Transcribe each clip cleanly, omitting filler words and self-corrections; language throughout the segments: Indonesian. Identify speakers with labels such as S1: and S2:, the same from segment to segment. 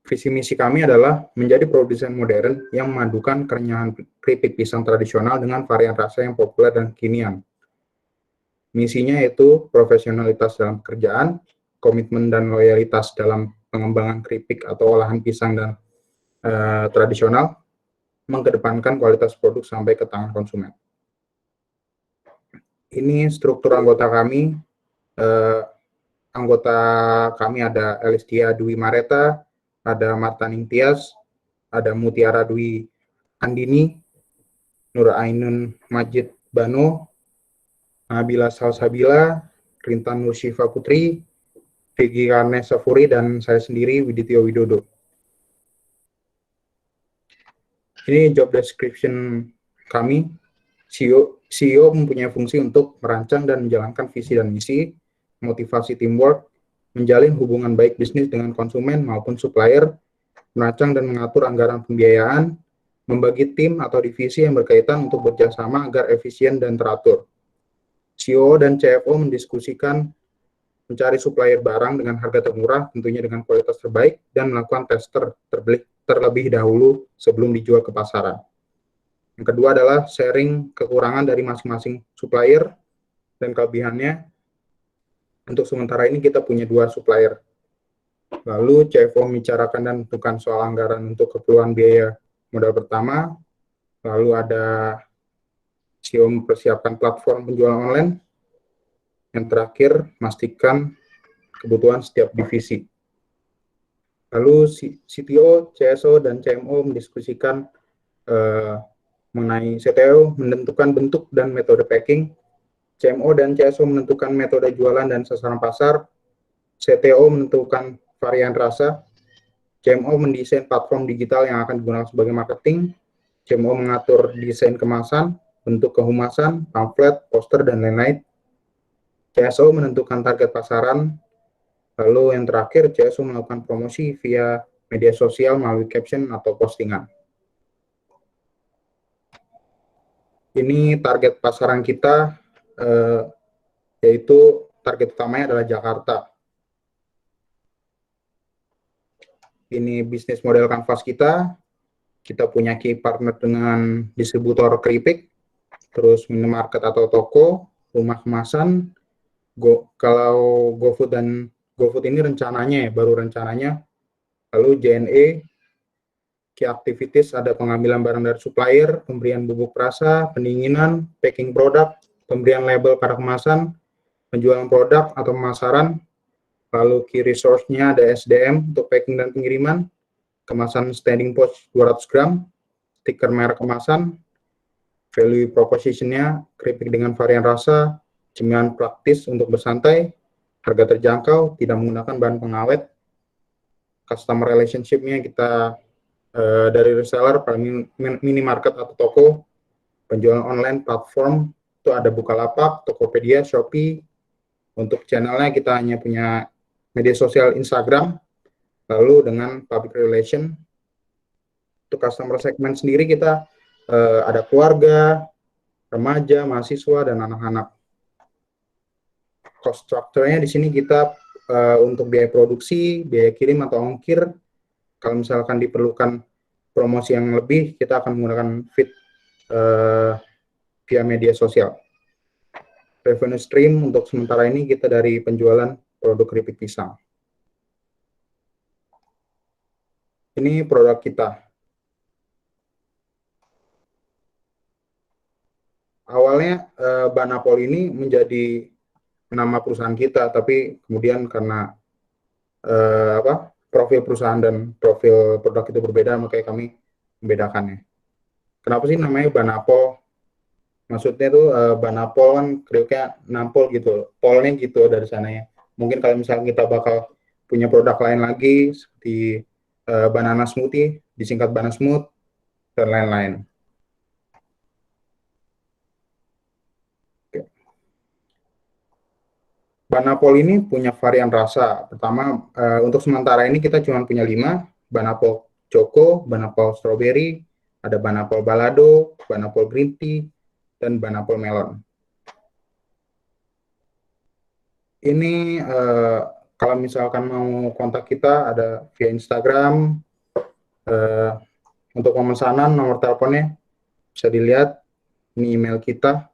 S1: Visi misi kami adalah menjadi produsen modern yang memadukan kerenyahan keripik pisang tradisional dengan varian rasa yang populer dan kekinian. Misinya yaitu profesionalitas dalam pekerjaan, komitmen dan loyalitas dalam pengembangan keripik atau olahan pisang dan tradisional, mengedepankan kualitas produk sampai ke tangan konsumen. Ini struktur anggota kami. Anggota kami ada Elistia Dwi Mareta, ada Marta Ningtyas, ada Mutiara Dwi Andini, Nur Ainun Majid Bano, Nabila Salsabila, Rintan Nur Syifa Putri, Vicky Karnes Safuri, dan saya sendiri Widityo Widodo. Ini job description kami. CEO mempunyai fungsi untuk merancang dan menjalankan visi dan misi, motivasi teamwork, menjalin hubungan baik bisnis dengan konsumen maupun supplier, merancang dan mengatur anggaran pembiayaan, membagi tim atau divisi yang berkaitan untuk bekerjasama agar efisien dan teratur. CEO dan CFO mendiskusikan mencari supplier barang dengan harga termurah, tentunya dengan kualitas terbaik, dan melakukan tes terlebih dahulu sebelum dijual ke pasaran. Yang kedua adalah sharing kekurangan dari masing-masing supplier dan kelebihannya. Untuk sementara ini kita punya 2 supplier. Lalu CFO membicarakan dan menentukan soal anggaran untuk keperluan biaya modal pertama. Lalu ada CEO mempersiapkan platform penjualan online. Yang terakhir, memastikan kebutuhan setiap divisi. Lalu CTO, CSO, dan CMO mendiskusikan mengenai CTO menentukan bentuk dan metode packing, CMO dan CSO menentukan metode jualan dan sasaran pasar, CTO menentukan varian rasa, CMO mendesain platform digital yang akan digunakan sebagai marketing, CMO mengatur desain kemasan, bentuk kehumasan, pamflet, poster, dan lain-lain, CSO menentukan target pasaran, lalu yang terakhir CSO melakukan promosi via media sosial melalui caption atau postingan. Ini target pasaran kita, yaitu target utamanya adalah Jakarta. Ini bisnis model kanvas kita. Kita punya key partner dengan distributor keripik, terus minimarket atau toko, rumah kemasan. Kalau GoFood ini rencananya, baru rencananya. Lalu JNE, key activities ada pengambilan barang dari supplier, pemberian bubuk rasa, pendinginan, packing produk, pemberian label pada kemasan, penjualan produk atau pemasaran. Lalu key resource-nya ada SDM untuk packing dan pengiriman, kemasan standing pouch 200 gram, stiker merek kemasan, value proposition-nya keripik dengan varian rasa, cemilan praktis untuk bersantai, harga terjangkau, tidak menggunakan bahan pengawet, customer relationship-nya kita dari reseller, minimarket atau toko, penjualan online platform, itu ada Bukalapak, Tokopedia, Shopee. Untuk channelnya kita hanya punya media sosial Instagram, lalu dengan public relation. Untuk customer segment sendiri kita ada keluarga, remaja, mahasiswa, dan anak-anak. Cost structure-nya di sini kita untuk biaya produksi, biaya kirim atau ongkir, kalau misalkan diperlukan promosi yang lebih, kita akan menggunakan feed via media sosial. Revenue stream untuk sementara ini kita dari penjualan produk keripik pisang. Ini produk kita. Awalnya Banapol ini menjadi nama perusahaan kita, tapi kemudian karena profil perusahaan dan profil produk itu berbeda, makanya kami membedakannya. Kenapa sih namanya Banapol? Maksudnya tuh Banapol kan kriuknya nampol gitu, polnya gitu dari sananya. Mungkin kalau misalnya kita bakal punya produk lain lagi seperti banana smoothie, disingkat Bana Smooth, dan lain-lain. Banapol ini punya varian rasa. Pertama, untuk sementara ini kita cuma punya 5, Banapol Choco, Banapol Strawberry, ada Banapol Balado, Banapol Green Tea, dan Banapol Melon. Ini Kalau misalkan mau kontak kita ada via Instagram, untuk pemesanan nomor teleponnya bisa dilihat, ini email kita.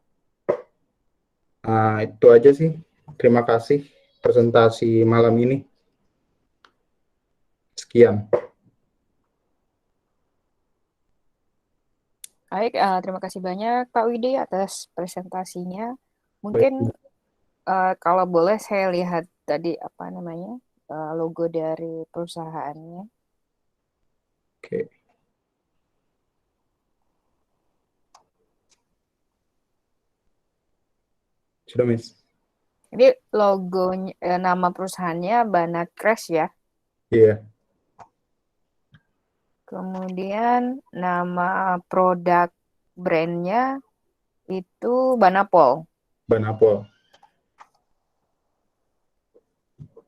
S1: Itu aja sih. Terima kasih presentasi malam ini. Sekian.
S2: Baik, terima kasih banyak Pak Widi atas presentasinya.
S1: Baik.
S2: Mungkin kalau boleh saya lihat tadi apa namanya logo dari perusahaannya.
S1: Oke. Sudah, Miss.
S2: Ini logonya, nama perusahaannya Bana Crash ya.
S1: Iya.
S2: Kemudian nama produk brandnya itu Banapol.
S1: Banapol.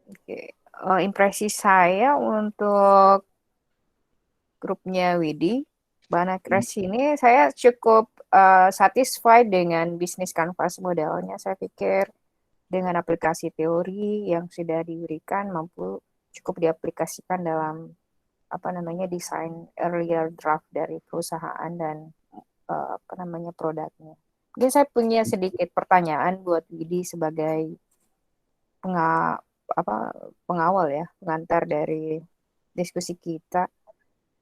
S2: Oke. Impresi saya untuk grupnya Widi, Bana Crash ini saya cukup satisfied dengan bisnis kanvas modelnya. Saya pikir dengan aplikasi teori yang sudah diberikan mampu cukup diaplikasikan dalam apa namanya desain earlier draft dari perusahaan dan apa namanya produknya. Mungkin saya punya sedikit pertanyaan buat Widi sebagai pengawal ya, pengantar dari diskusi kita.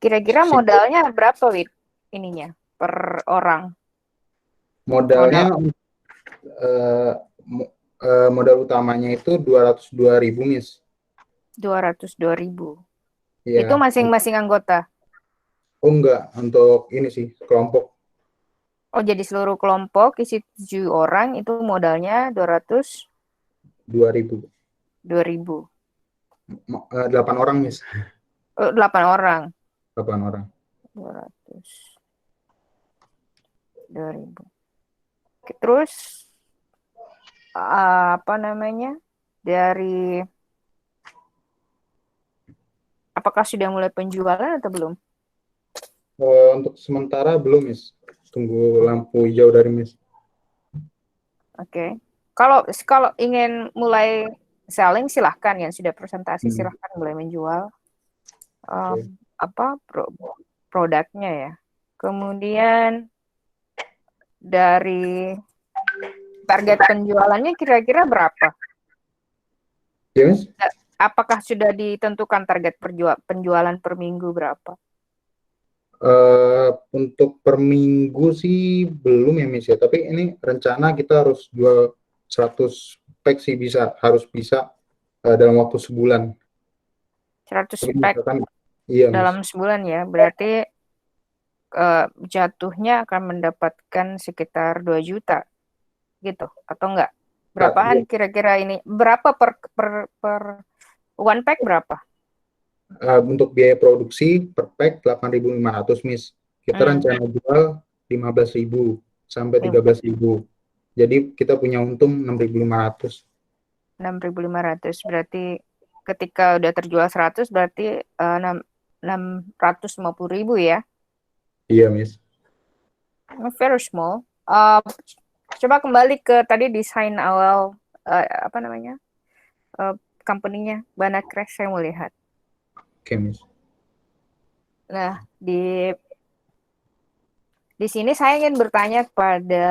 S2: Kira-kira modalnya berapa, Wid? Ininya per orang?
S1: Modalnya modal utamanya itu 202.000, Miss.
S2: 202.000.
S1: Ya.
S2: Itu masing-masing anggota?
S1: Oh enggak, untuk ini sih, kelompok.
S2: Oh, jadi seluruh kelompok isi 7 orang itu modalnya
S1: 2.000.
S2: 2.000.
S1: 8 orang, Miss.
S2: 8 orang.
S1: 8 orang.
S2: 2.000. Terus apa namanya? Apakah sudah mulai penjualan atau belum?
S1: Untuk sementara belum, Miss. Tunggu lampu hijau dari Miss.
S2: Oke. Kalau ingin mulai selling silahkan, yang sudah presentasi silahkan mulai menjual produknya ya. Kemudian dari target penjualannya kira-kira berapa?
S1: Yes.
S2: Apakah sudah ditentukan target penjualan per minggu berapa?
S1: Untuk per minggu sih belum ya, Miss ya. Tapi ini rencana kita harus jual 100 pack sih, harus bisa dalam waktu sebulan.
S2: 100 pack
S1: iya,
S2: dalam
S1: Miss.
S2: sebulan ya. Berarti jatuhnya akan mendapatkan sekitar 2 juta gitu atau enggak? Berapaan kira-kira ini? Berapa per one pack berapa?
S1: Untuk biaya produksi per pack 8.500, Miss. Kita rencana jual 15.000 sampai 13.000. Jadi kita punya untung 6.500.
S2: 6.500 berarti ketika udah terjual 100 berarti 650.000 ya?
S1: Iya, Miss.
S2: Very small. Coba kembali ke tadi desain awal apa namanya company-nya Bana Crash, saya mau lihat.
S1: Oke, Miss.
S2: Nah di sini saya ingin bertanya kepada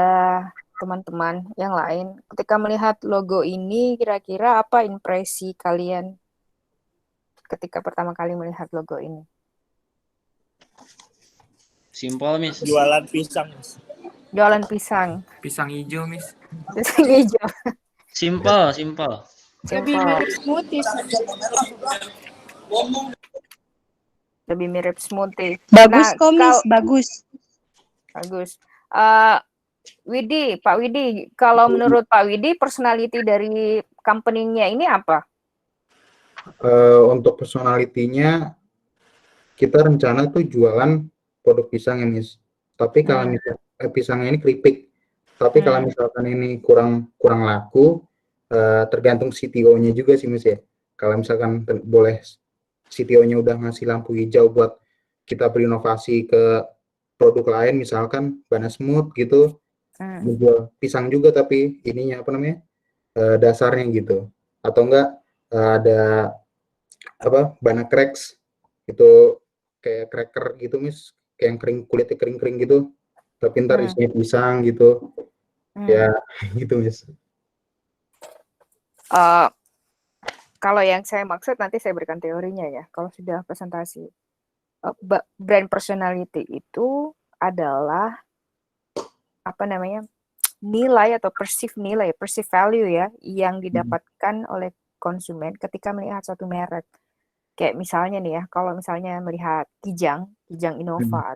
S2: teman-teman yang lain, ketika melihat logo ini kira-kira apa impresi kalian ketika pertama kali melihat logo ini?
S3: Simpel, Miss.
S4: Jualan pisang, Miss.
S2: Jualan pisang.
S5: Pisang hijau, Miss.
S2: Pisang hijau.
S3: Simpel.
S2: Lebih mirip smoothie. Lebih mirip smoothie.
S6: Bagus kok, Miss.
S2: Bagus. Pak Widi, kalau menurut Pak Widi, personality dari company-nya ini apa?
S1: Untuk personality-nya, kita rencana tuh jualan produk pisang ya, Miss. Tapi kalau misalnya pisangnya ini keripik. Tapi kalau misalkan ini kurang laku, tergantung CTO-nya juga sih, Miss ya. Kalau misalkan boleh CTO-nya udah ngasih lampu hijau buat kita berinovasi ke produk lain, misalkan Bana Smooth gitu, menjual pisang juga tapi ininya apa namanya dasarnya gitu, atau enggak ada apa, Banana Cracks, itu kayak cracker gitu Miss, kayak yang kering, kulitnya kering-kering gitu, tapi ntar isinya pisang gitu, ya gitu Miss.
S2: Kalau yang saya maksud nanti saya berikan teorinya ya. Kalau sudah presentasi, brand personality itu adalah apa namanya, nilai atau perceived value ya, yang didapatkan oleh konsumen ketika melihat suatu merek. Kayak misalnya nih ya, kalau misalnya melihat Kijang Innova,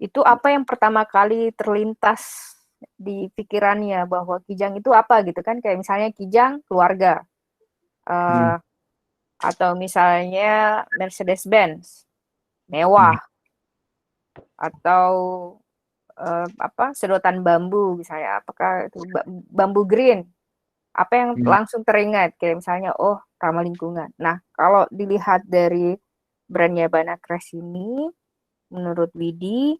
S2: itu apa yang pertama kali terlintas di pikirannya bahwa Kijang itu apa gitu kan? Kayak misalnya Kijang keluarga, atau misalnya Mercedes-Benz mewah, atau apa, sedotan bambu misalnya, apakah itu bambu green, apa yang langsung teringat kayak misalnya oh ramah lingkungan. Nah kalau dilihat dari brandnya Banacres ini, menurut Widi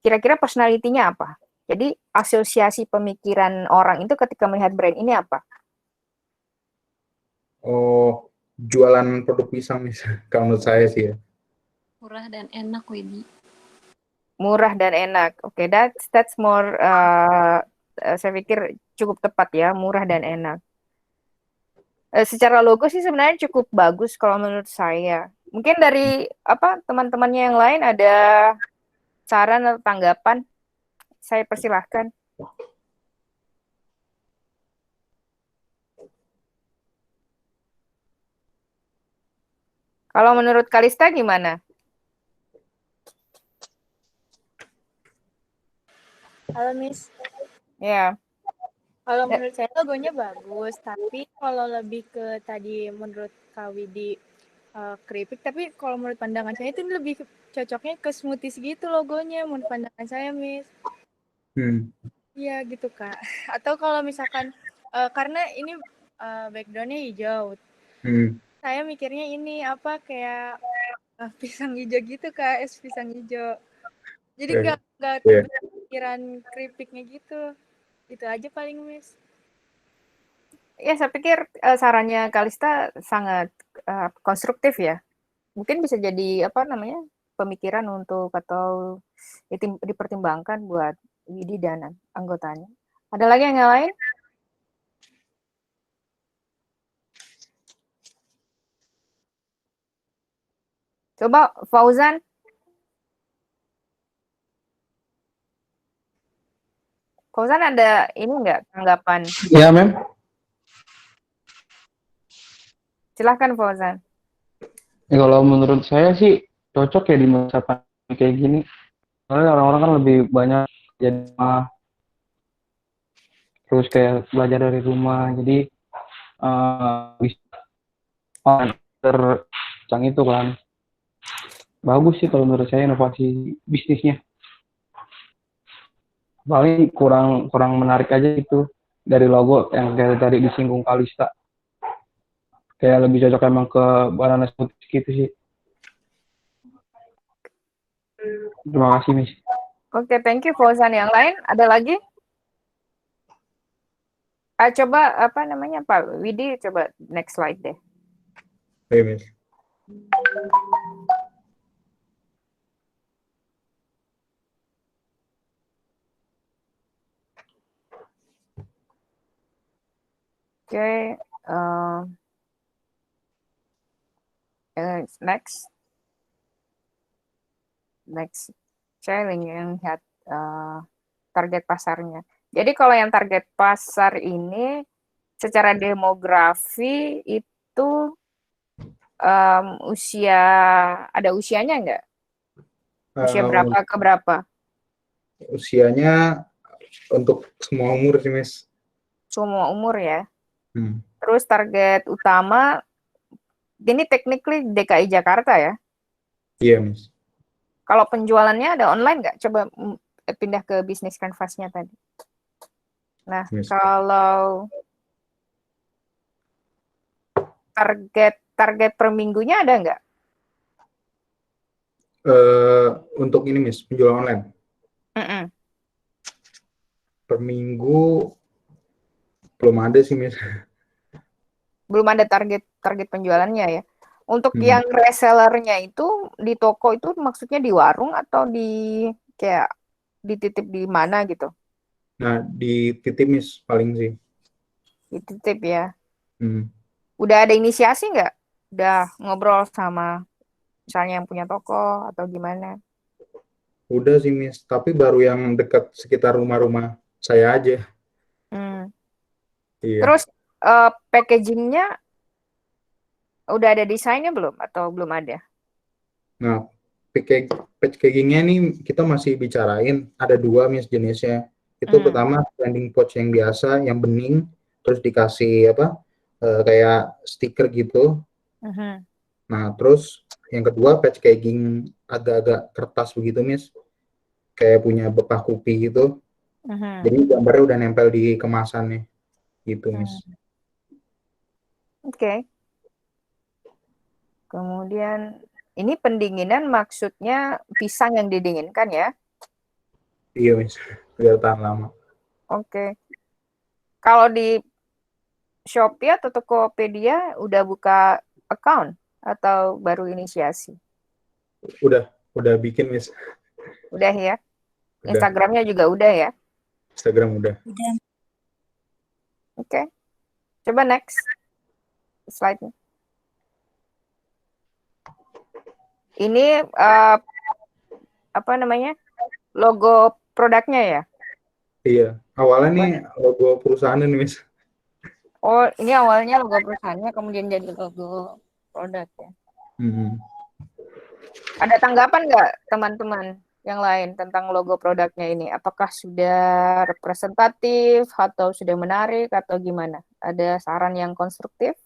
S2: kira-kira personality-nya apa? Jadi asosiasi pemikiran orang itu ketika melihat brand ini apa?
S1: Oh, jualan produk pisang Miss, kalau menurut saya sih ya.
S4: Murah dan enak, Widi.
S2: Murah dan enak. Oke, that's more, saya pikir cukup tepat ya, murah dan enak. Secara logo sih sebenarnya cukup bagus kalau menurut saya. Mungkin dari apa teman-temannya yang lain ada saran atau tanggapan? Saya persilahkan. Kalau menurut Kalista gimana?
S5: Halo Miss,
S2: Ya,
S5: kalau menurut saya logonya bagus, tapi kalau lebih ke tadi menurut Kak Widi keripik, tapi kalau menurut pandangan saya itu lebih cocoknya ke smoothies gitu logonya, menurut pandangan saya Miss. Iya gitu Kak. Atau kalau misalkan karena ini backgroundnya hijau, saya mikirnya ini apa kayak pisang hijau gitu Kak, es pisang hijau. Jadi nggak terpikiran keripiknya gitu. Itu aja paling Miss.
S2: ya saya pikir sarannya Kalista sangat konstruktif ya. Mungkin bisa jadi apa namanya, pemikiran untuk atau dipertimbangkan buat Widi dan anggotanya. Ada lagi yang lain? Coba Fauzan. Fauzan ada ini enggak tanggapan?
S1: Ya, Mem.
S2: Silahkan Fauzan.
S6: Ya, kalau menurut saya sih cocok ya di masa pandemi kayak gini. Soalnya orang-orang kan lebih banyak jadi terus kayak belajar dari rumah. Jadi bisa tercang itu kan. Bagus sih kalau menurut saya inovasi bisnisnya. Paling kurang menarik aja itu dari logo yang kayak tadi disinggung Kalista. Kayak lebih cocok emang ke banana smoothie gitu sih. Terima kasih, Miss.
S2: Oke, thank you Fauzan. Yang lain ada lagi? Coba apa namanya Pak Widi, coba next slide deh.
S1: Oke, Miss.
S2: Oke, next. Saya ingin lihat target pasarnya. Jadi kalau yang target pasar ini secara demografi itu usia, ada usianya nggak? Usia berapa ke berapa?
S1: Usianya untuk semua umur sih, Miss.
S2: Semua umur ya. Terus target utama, ini technically DKI Jakarta ya?
S1: Iya, Miss.
S2: Kalau penjualannya ada online nggak? Coba pindah ke bisnis canvas-nya tadi. Nah, kalau target per minggunya ada nggak?
S1: Untuk ini, Miss, penjualan online. Per minggu belum ada sih, Miss.
S2: belum ada target penjualannya ya. Untuk
S1: Hmm.
S2: yang resellernya itu di toko itu maksudnya di warung atau di kayak dititip di mana gitu?
S1: Nah, di titip Miss paling sih.
S2: Dititip ya.
S1: Hmm.
S2: Udah ada inisiasi nggak? Udah ngobrol sama misalnya yang punya toko atau gimana?
S1: Udah sih Miss, tapi baru yang dekat sekitar rumah-rumah saya aja.
S2: Hmm.
S1: Iya.
S2: Terus packagingnya udah ada desainnya belum atau belum ada?
S1: Nah, packagingnya nih kita masih bicarain. Ada dua Miss jenisnya. Itu
S2: Hmm.
S1: pertama landing pouch yang biasa, yang bening, terus dikasih apa? Kayak stiker gitu.
S2: Mhm.
S1: Nah, terus yang kedua packaging agak-agak kertas begitu Miss, kayak punya bekas kopi gitu.
S2: Mhm.
S1: Jadi gambarnya udah nempel di kemasannya gitu Miss.
S2: Oke. Kemudian ini pendinginan maksudnya pisang yang didinginkan ya?
S1: Iya Miss, biar tahan lama.
S2: Oke. Kalau di Shopee atau Tokopedia udah buka account atau baru inisiasi?
S1: Udah bikin Miss.
S2: Udah ya?
S1: Udah.
S2: Instagramnya juga udah ya?
S1: Instagram udah.
S2: Oke. Coba next slide-nya. Ini apa namanya? Logo produknya ya?
S1: Iya. Awalnya nih logo perusahaan nih Miss.
S2: Oh, ini awalnya logo perusahaannya kemudian jadi logo produk ya.
S1: Hmm.
S2: Ada tanggapan nggak teman-teman yang lain tentang logo produknya ini? Apakah sudah representatif atau sudah menarik atau gimana? Ada saran yang konstruktif?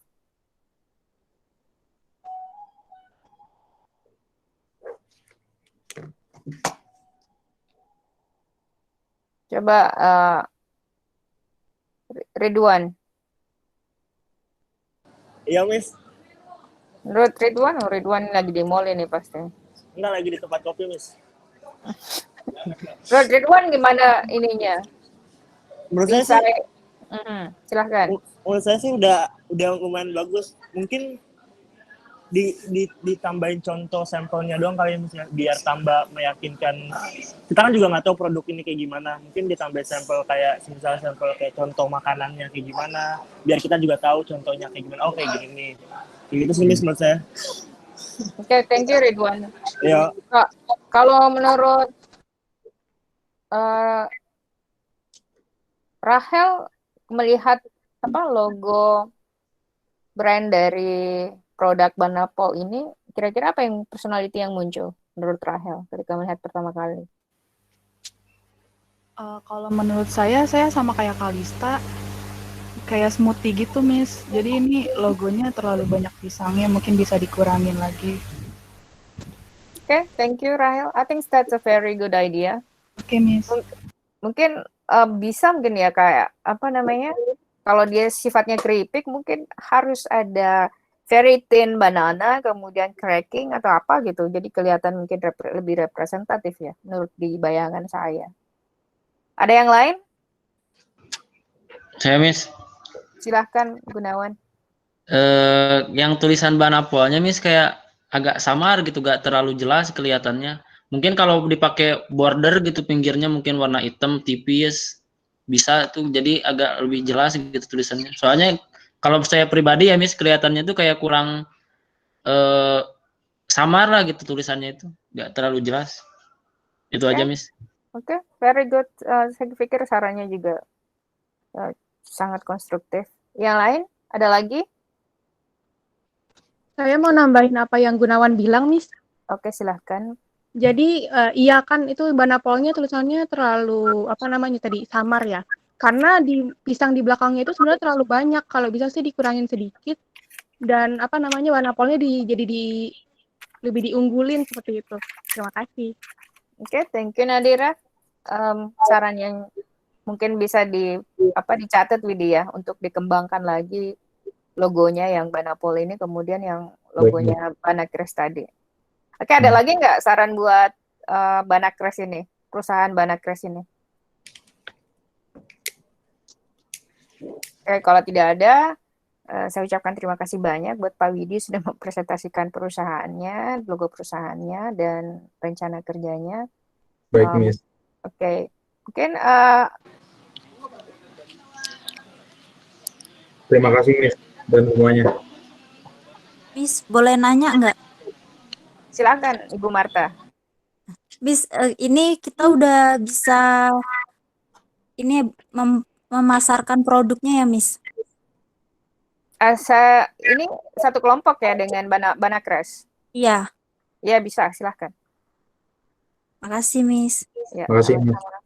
S2: Coba Ridwan.
S7: Iya, Miss.
S2: Menurut Ridwan lagi di mall ini pasti.
S7: Enggak, lagi di tempat kopi, Miss.
S2: Menurut Ridwan gimana ininya?
S7: Menurut saya sih,
S2: Silahkan.
S7: menurut saya sih udah lumayan bagus. Mungkin ditambahin contoh sampelnya doang kali ya, Miss, ya, biar tambah meyakinkan. Kita kan juga nggak tahu produk ini kayak gimana. Mungkin ditambahin sampel kayak misalnya sampel kayak contoh makanannya kayak gimana, biar kita juga tahu contohnya kayak gimana. Oh, kayak gini nih. Kayak gitu sih, Miss, menurut saya.
S2: Oke, thank you Ridwan.
S7: Ya,
S2: Kalau menurut Rahel melihat apa logo brand dari produk Banapol ini, kira-kira apa yang personality yang muncul menurut Rahel ketika melihat pertama kali?
S8: Kalau menurut saya sama kayak Kalista, kayak smoothie gitu, Miss. Jadi ini logonya terlalu banyak pisangnya, mungkin bisa dikurangin lagi.
S2: Oke, thank you Rahel. I think that's a very good idea.
S8: Oke, Miss.
S2: Mungkin bisa mungkin ya kayak apa namanya? Kalau dia sifatnya keripik mungkin harus ada very thin banana kemudian cracking atau apa gitu. Jadi kelihatan mungkin lebih representatif ya menurut di bayangan saya. Ada yang lain?
S3: Saya Miss.
S2: Silahkan Gunawan.
S3: Yang tulisan Banapolnya Miss kayak agak samar gitu, gak terlalu jelas kelihatannya. Mungkin kalau dipakai border gitu pinggirnya mungkin warna hitam tipis bisa tuh jadi agak lebih jelas gitu tulisannya. Soalnya kalau saya pribadi ya Miss kelihatannya tuh kayak kurang samar lah gitu tulisannya itu, nggak terlalu jelas. Itu aja Miss.
S2: Oke, very good. Saya pikir sarannya juga sangat konstruktif. Yang lain ada lagi?
S9: Saya mau nambahin apa yang Gunawan bilang, Miss.
S2: Oke, silahkan.
S9: Jadi iya kan itu Banapolnya tulisannya terlalu apa namanya tadi samar ya. Karena di pisang di belakangnya itu sebenarnya terlalu banyak. Kalau bisa sih dikurangin sedikit dan apa namanya Banapolnya lebih diunggulin seperti itu. Terima kasih.
S2: Oke, thank you Nadira. Saran yang mungkin bisa dicatat Widya untuk dikembangkan lagi logonya yang Banapol ini kemudian yang logonya Banakres tadi. Oke, ada lagi nggak saran buat Banakres ini, perusahaan Banakres ini? Oke, kalau tidak ada, Saya ucapkan terima kasih banyak buat Pak Widi sudah mempresentasikan perusahaannya, logo perusahaannya, dan rencana kerjanya.
S1: Baik,
S2: Um,
S1: Miss.
S2: Oke, mungkin
S1: Terima kasih, Miss, dan semuanya.
S10: Miss, boleh nanya nggak?
S2: silakan Ibu Marta.
S10: Miss, ini kita udah bisa ini memasarkan produknya ya, Miss?
S2: Ini satu kelompok ya dengan Banakres.
S10: Iya,
S2: Ya bisa, silahkan.
S10: makasih, Miss.
S2: Ya,
S1: Terima kasih, Miss.
S2: sama-sama.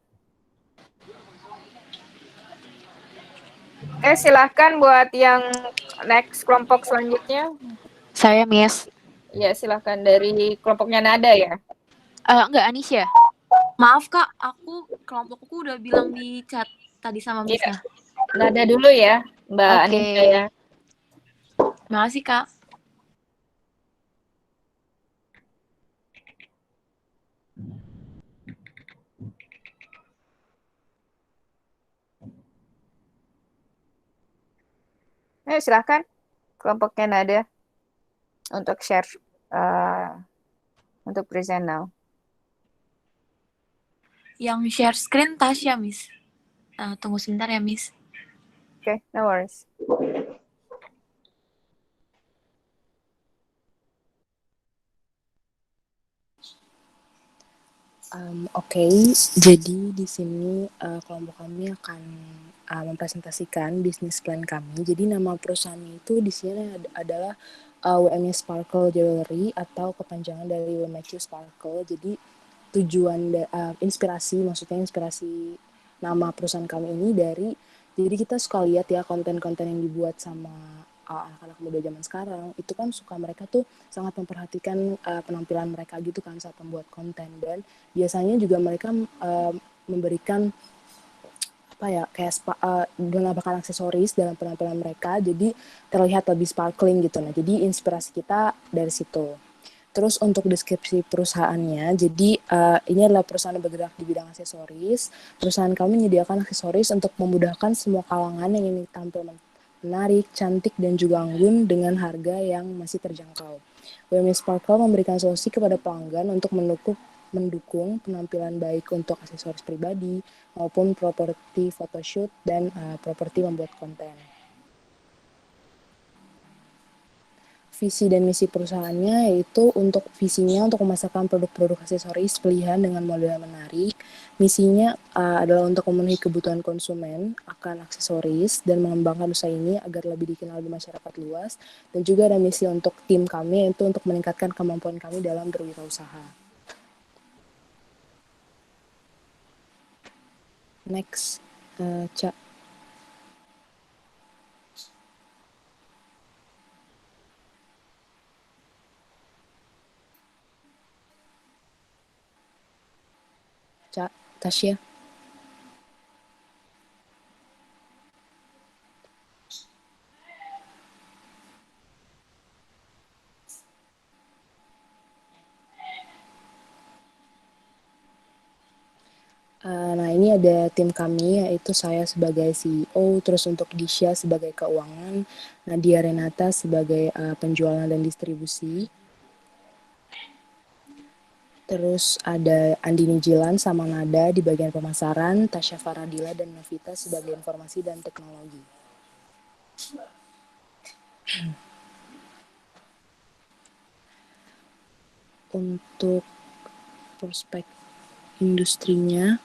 S2: Silahkan buat yang next kelompok selanjutnya.
S11: Saya Miss.
S2: Ya, silahkan dari kelompoknya Nada ya.
S11: Enggak, Anisha. Maaf Kak, kelompokku udah bilang di chat tadi sama
S2: Iya.
S11: Missnya.
S2: Nada dulu ya, Mbak
S11: Oke.
S2: Anissa ya.
S11: Makasih Kak.
S2: Silahkan kelompoknya Nada untuk share, untuk present now.
S11: Yang share screen Tasya, Miss. Tunggu sebentar ya, Miss.
S2: Oke, no worries.
S12: Oke, jadi di sini kelompok kami akan mempresentasikan bisnis plan kami. Jadi nama perusahaan itu di sini adalah WMU Sparkle Jewelry atau kepanjangan dari We Make You Sparkle. Jadi tujuan inspirasi nama perusahaan kami ini jadi kita suka lihat ya konten-konten yang dibuat sama anak-anak muda zaman sekarang itu kan suka mereka tuh sangat memperhatikan penampilan mereka gitu kan saat membuat konten, dan biasanya juga mereka memberikan apa ya kayak menambahkan aksesoris dalam penampilan mereka jadi terlihat lebih sparkling gitu. Nah, jadi inspirasi kita dari situ. Terus untuk deskripsi perusahaannya, jadi ini adalah perusahaan yang bergerak di bidang aksesoris. Perusahaan kami menyediakan aksesoris untuk memudahkan semua kalangan yang ingin tampil menarik, cantik, dan juga anggun dengan harga yang masih terjangkau. WMI Sparkle memberikan solusi kepada pelanggan untuk mendukung penampilan baik untuk aksesoris pribadi maupun properti photoshoot dan properti membuat konten. Visi dan misi perusahaannya yaitu visinya untuk memasarkan produk-produk aksesoris pilihan dengan model menarik. Misinya adalah untuk memenuhi kebutuhan konsumen akan aksesoris dan mengembangkan usaha ini agar lebih dikenal di masyarakat luas. Dan juga ada misi untuk tim kami yaitu untuk meningkatkan kemampuan kami dalam berwirausaha. Next, Cak. Tasya. Nah, ini ada tim kami, yaitu saya sebagai CEO, terus untuk Disha sebagai keuangan, Nadia Renata sebagai penjualan dan distribusi. Terus ada Andini Jilan sama Nada di bagian pemasaran, Tasya Faradila dan Novita sebagai informasi dan teknologi. Untuk prospek industrinya,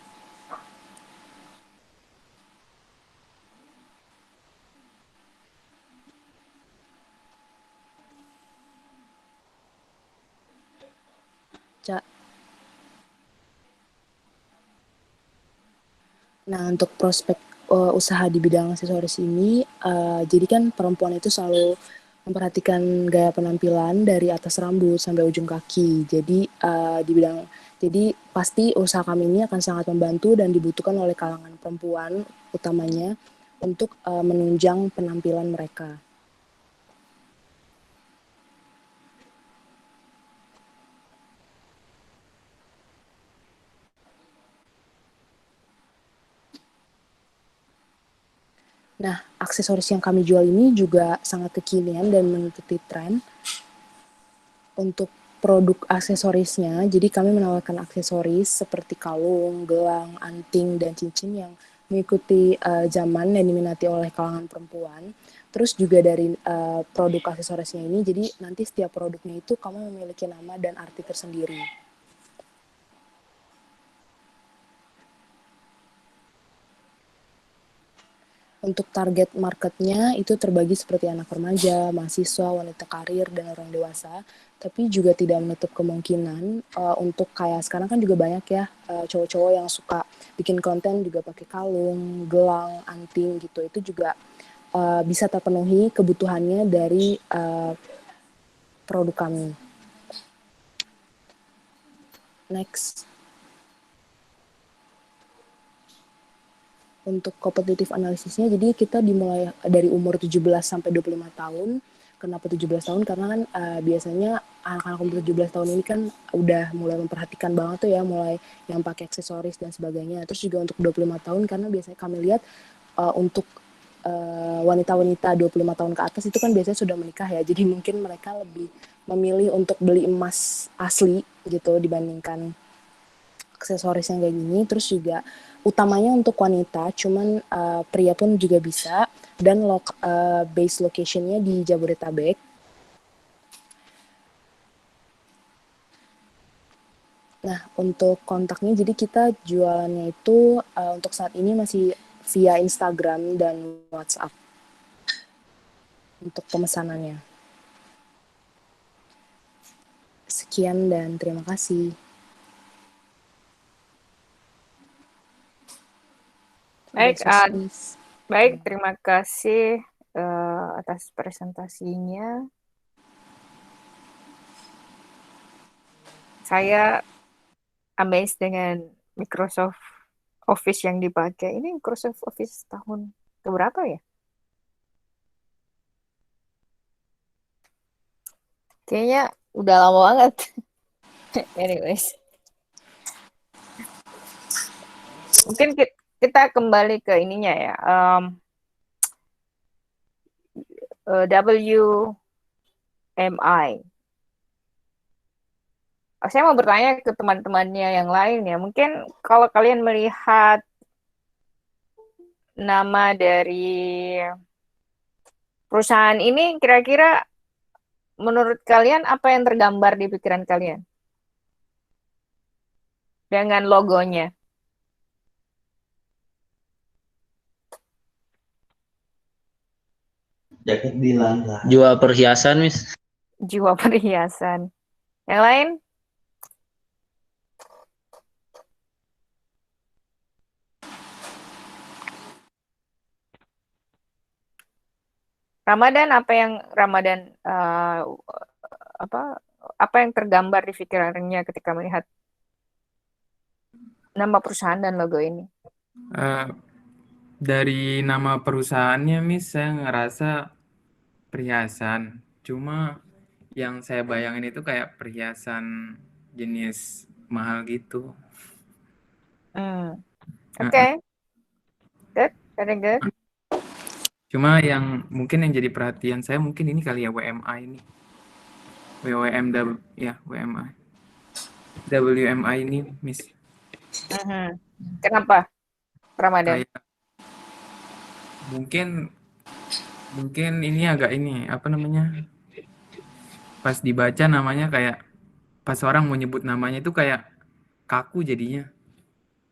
S12: Nah, untuk prospek usaha di bidang aksesoris ini, jadi kan perempuan itu selalu memperhatikan gaya penampilan dari atas rambut sampai ujung kaki. Jadi pasti usaha kami ini akan sangat membantu dan dibutuhkan oleh kalangan perempuan utamanya untuk menunjang penampilan mereka. Nah, aksesoris yang kami jual ini juga sangat kekinian dan mengikuti tren. Untuk produk aksesorisnya, jadi kami menawarkan aksesoris seperti kalung, gelang, anting, dan cincin yang mengikuti zaman dan diminati oleh kalangan perempuan. Terus juga dari produk aksesorisnya ini, jadi nanti setiap produknya itu kamu memiliki nama dan arti tersendiri. Untuk target marketnya itu terbagi seperti anak remaja, mahasiswa, wanita karir, dan orang dewasa. Tapi juga tidak menutup kemungkinan untuk kayak sekarang kan juga banyak ya cowok-cowok yang suka bikin konten juga pakai kalung, gelang, anting gitu. Itu juga bisa terpenuhi kebutuhannya dari produk kami. Next. Untuk kompetitif analisisnya, jadi kita dimulai dari umur 17 sampai 25 tahun. Kenapa 17 tahun? Karena kan biasanya anak-anak umur 17 tahun ini kan udah mulai memperhatikan banget tuh ya, mulai yang pakai aksesoris dan sebagainya. Terus juga untuk 25 tahun, karena biasanya kami lihat untuk wanita-wanita 25 tahun ke atas itu kan biasanya sudah menikah ya, jadi mungkin mereka lebih memilih untuk beli emas asli gitu dibandingkan aksesoris yang kayak gini. Terus juga utamanya untuk wanita, cuman pria pun juga bisa, dan base locationnya di Jabodetabek. Nah, untuk kontaknya, jadi kita jualannya itu untuk saat ini masih via Instagram dan WhatsApp untuk pemesanannya. Sekian dan terima kasih.
S2: Baik, terima kasih atas presentasinya. Saya amazed dengan Microsoft Office yang dipakai. Ini Microsoft Office tahun keberapa ya? Kayaknya udah lama banget. Anyways. Mungkin kita kembali ke ininya ya. WMI. Saya mau bertanya ke teman-temannya yang lain ya. Mungkin kalau kalian melihat nama dari perusahaan ini, kira-kira menurut kalian apa yang tergambar di pikiran kalian dengan logonya?
S3: Jaket bilang lah. Jual perhiasan, Miss.
S2: Jiwa perhiasan. Yang lain? Ramadan, apa yang Ramadan apa yang tergambar di pikirannya ketika melihat nama perusahaan dan logo ini?
S13: Dari nama perusahaannya, Miss, saya ngerasa perhiasan. Cuma yang saya bayangin itu kayak perhiasan jenis mahal gitu.
S2: Oke. Good, very good.
S13: Cuma yang mungkin yang jadi perhatian saya mungkin ini kali ya WMI ini. WMI. WMI ini, Miss.
S2: Kenapa, Ramadan?
S13: Kayak mungkin ini agak ini apa namanya? Pas dibaca namanya kayak pas orang mau nyebut namanya itu kayak kaku jadinya.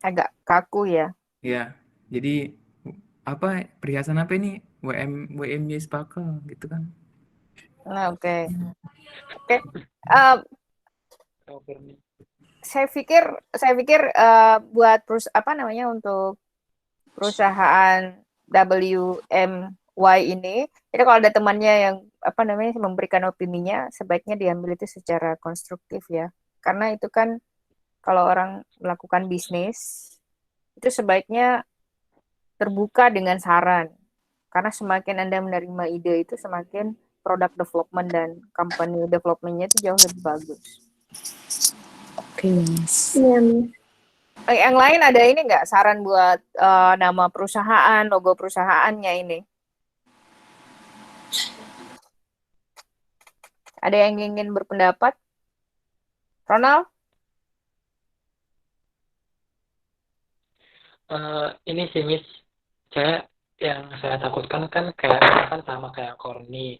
S2: Agak kaku ya.
S13: Ya. Jadi apa perhiasan apa ini? WMY Sparkle gitu kan.
S2: Oke. Saya pikir buat untuk perusahaan WMY ini, jadi kalau ada temannya yang memberikan opininya, sebaiknya diambil itu secara konstruktif ya. Karena itu kan kalau orang melakukan bisnis itu sebaiknya terbuka dengan saran. Karena semakin Anda menerima ide itu, semakin product development dan company development-nya itu jauh lebih bagus.
S12: Oke, Miss.
S10: Iya, Miss.
S2: Yang lain ada ini nggak saran buat nama perusahaan, logo perusahaannya ini? Ada yang ingin berpendapat? Ronald?
S14: Ini sih Miss, yang saya takutkan kan kayak misalkan sama kayak Corny.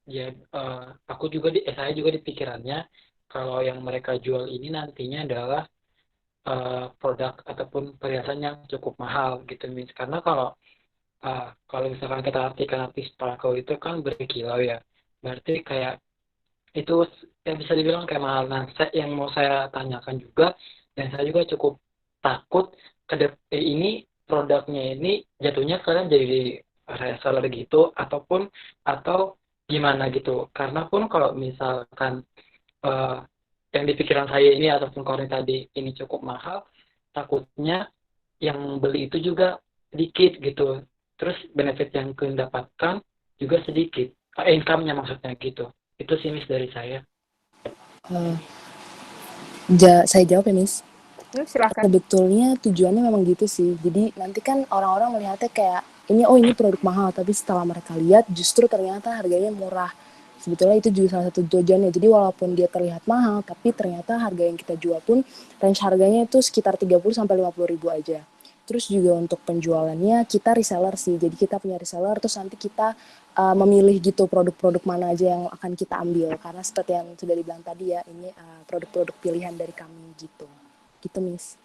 S14: Ya, aku juga saya juga di pikirannya kalau yang mereka jual ini nantinya adalah produk ataupun perhiasan yang cukup mahal gitu Miss. Karena kalau misalkan kita artikan arti sparkle itu kan berkilau ya, berarti kayak itu yang bisa dibilang kayak mahal. Nah, yang mau saya tanyakan juga, dan saya juga cukup takut ini produknya ini jatuhnya kalian jadi reseller gitu atau gimana gitu. Karena pun kalau misalkan eh, yang di pikiran saya ini ataupun kalau tadi ini cukup mahal, takutnya yang beli itu juga sedikit gitu. Terus benefit yang kalian dapatkan juga sedikit. Income-nya maksudnya gitu. Itu sih Miss dari saya.
S12: Eh, saya jawab ya, Miss.
S2: Silakan.
S12: Sebetulnya tujuannya memang gitu sih. Jadi nanti kan orang-orang melihatnya kayak ini produk mahal, tapi setelah mereka lihat justru ternyata harganya murah. Sebetulnya itu juga salah satu tujuannya. Jadi walaupun dia terlihat mahal, tapi ternyata harga yang kita jual pun range harganya itu sekitar 30 sampai 50 ribu aja. Terus juga untuk penjualannya kita reseller sih. Jadi kita punya reseller, terus nanti kita memilih gitu produk-produk mana aja yang akan kita ambil. Karena seperti yang sudah dibilang tadi ya, ini produk-produk pilihan dari kami gitu. Gitu, Miss.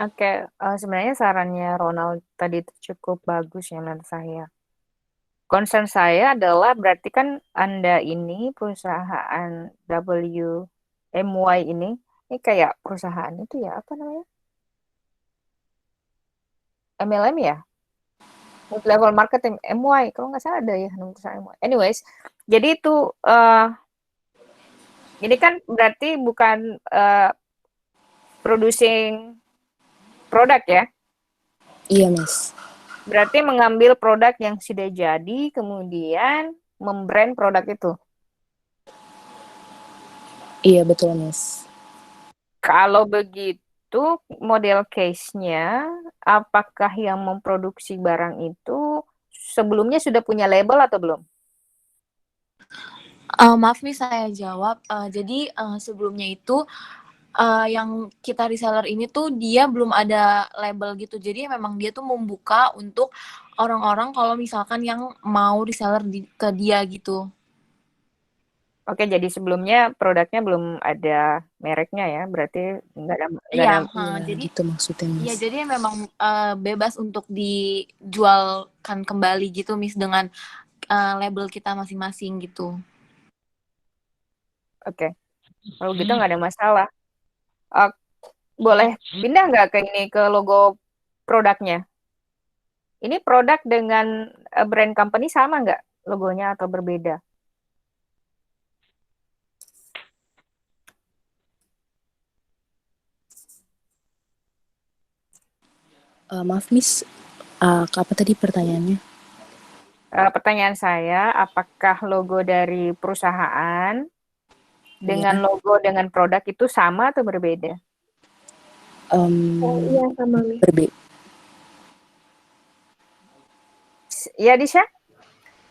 S2: Oke, sebenarnya sarannya Ronald tadi itu cukup bagus ya menurut saya. Concern saya adalah berarti kan Anda ini perusahaan WMY ini kayak perusahaan itu ya, apa namanya? MLM ya? Level marketing MY, kalau nggak salah ada ya nama perusahaan MY. Anyways, jadi itu ini kan berarti bukan producing produk ya?
S12: Iya, Miss.
S2: Berarti mengambil produk yang sudah jadi, kemudian membrand produk itu.
S12: Iya, betul, Miss.
S2: Kalau begitu, model case-nya, apakah yang memproduksi barang itu sebelumnya sudah punya label atau belum?
S11: Maaf nih saya jawab. Jadi sebelumnya itu yang kita reseller ini tuh dia belum ada label gitu. Jadi memang dia tuh membuka untuk orang-orang kalau misalkan yang mau reseller ke dia gitu.
S2: Oke, jadi sebelumnya produknya belum ada mereknya ya, berarti nggak ada.
S11: Iya,
S12: jadi gitu maksudnya, Miss.
S11: Iya, jadi memang bebas untuk dijualkan kembali gitu, Miss, dengan label kita masing-masing gitu.
S2: Oke, kalau gitu nggak ada masalah. Boleh pindah nggak ke logo produknya? Ini produk dengan brand company sama nggak logonya atau berbeda?
S12: Maaf, Miss. Apa tadi pertanyaannya?
S2: Pertanyaan saya, apakah logo dari perusahaan dengan logo dengan produk itu sama atau berbeda?
S9: Iya, sama, Miss.
S12: Berbeda.
S2: Ya, Disha?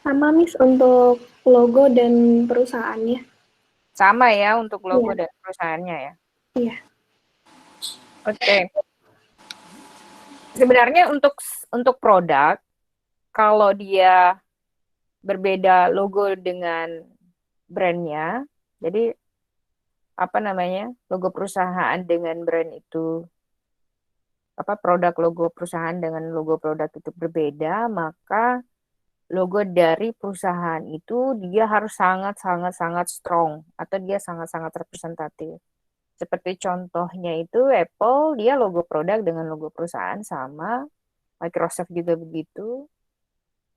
S9: Sama, Miss, untuk logo dan perusahaannya.
S2: Sama ya untuk logo dan perusahaannya ya?
S9: Iya.
S2: Oke. Sebenarnya untuk produk, kalau dia berbeda logo dengan brandnya, jadi logo perusahaan dengan brand itu, produk logo perusahaan dengan logo produk itu berbeda, maka logo dari perusahaan itu dia harus sangat strong atau dia sangat representatif. Seperti contohnya itu Apple, dia logo produk dengan logo perusahaan sama, Microsoft juga begitu,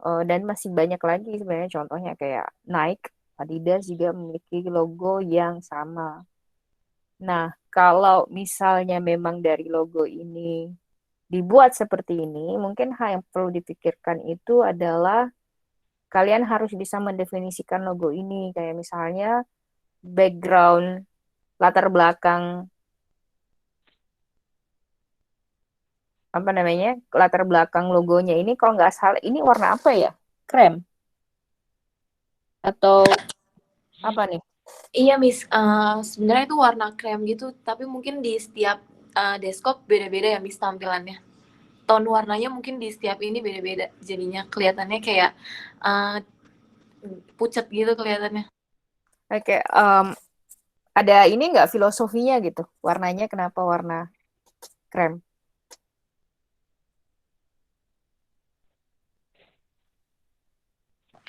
S2: dan masih banyak lagi sebenarnya contohnya kayak Nike, Adidas juga memiliki logo yang sama. Nah, kalau misalnya memang dari logo ini dibuat seperti ini, mungkin hal yang perlu dipikirkan itu adalah kalian harus bisa mendefinisikan logo ini, kayak misalnya background, latar belakang apa namanya, latar belakang logonya ini kalau nggak salah ini warna apa ya? Krem atau apa nih?
S11: Iya, Miss. Sebenarnya itu warna krem gitu, tapi mungkin di setiap deskop beda-beda ya, Miss, tampilannya. Tone warnanya mungkin di setiap ini beda-beda. Jadinya kelihatannya kayak uh, pucat gitu kelihatannya.
S2: Oke, ada ini nggak filosofinya gitu? Warnanya kenapa warna krem?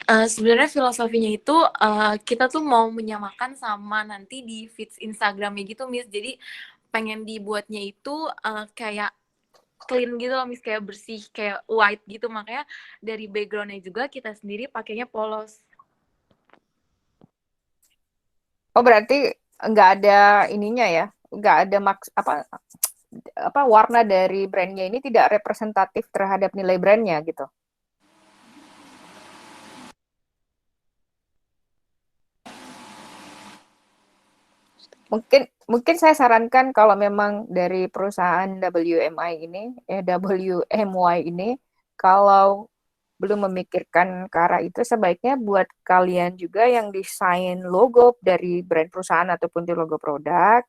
S11: Sebenarnya filosofinya itu kita tuh mau menyamakan sama nanti di feeds Instagramnya gitu, Miss. Jadi pengen dibuatnya itu kayak clean gitu loh, Miss, kayak bersih, kayak white gitu. Makanya dari backgroundnya juga kita sendiri pakainya polos.
S2: Oh, berarti nggak ada ininya ya? Nggak ada apa warna dari brandnya ini tidak representatif terhadap nilai brandnya gitu? Mungkin saya sarankan kalau memang dari perusahaan WMI ini, kalau belum memikirkan ke arah itu, sebaiknya buat kalian juga yang desain logo dari brand perusahaan ataupun di logo produk,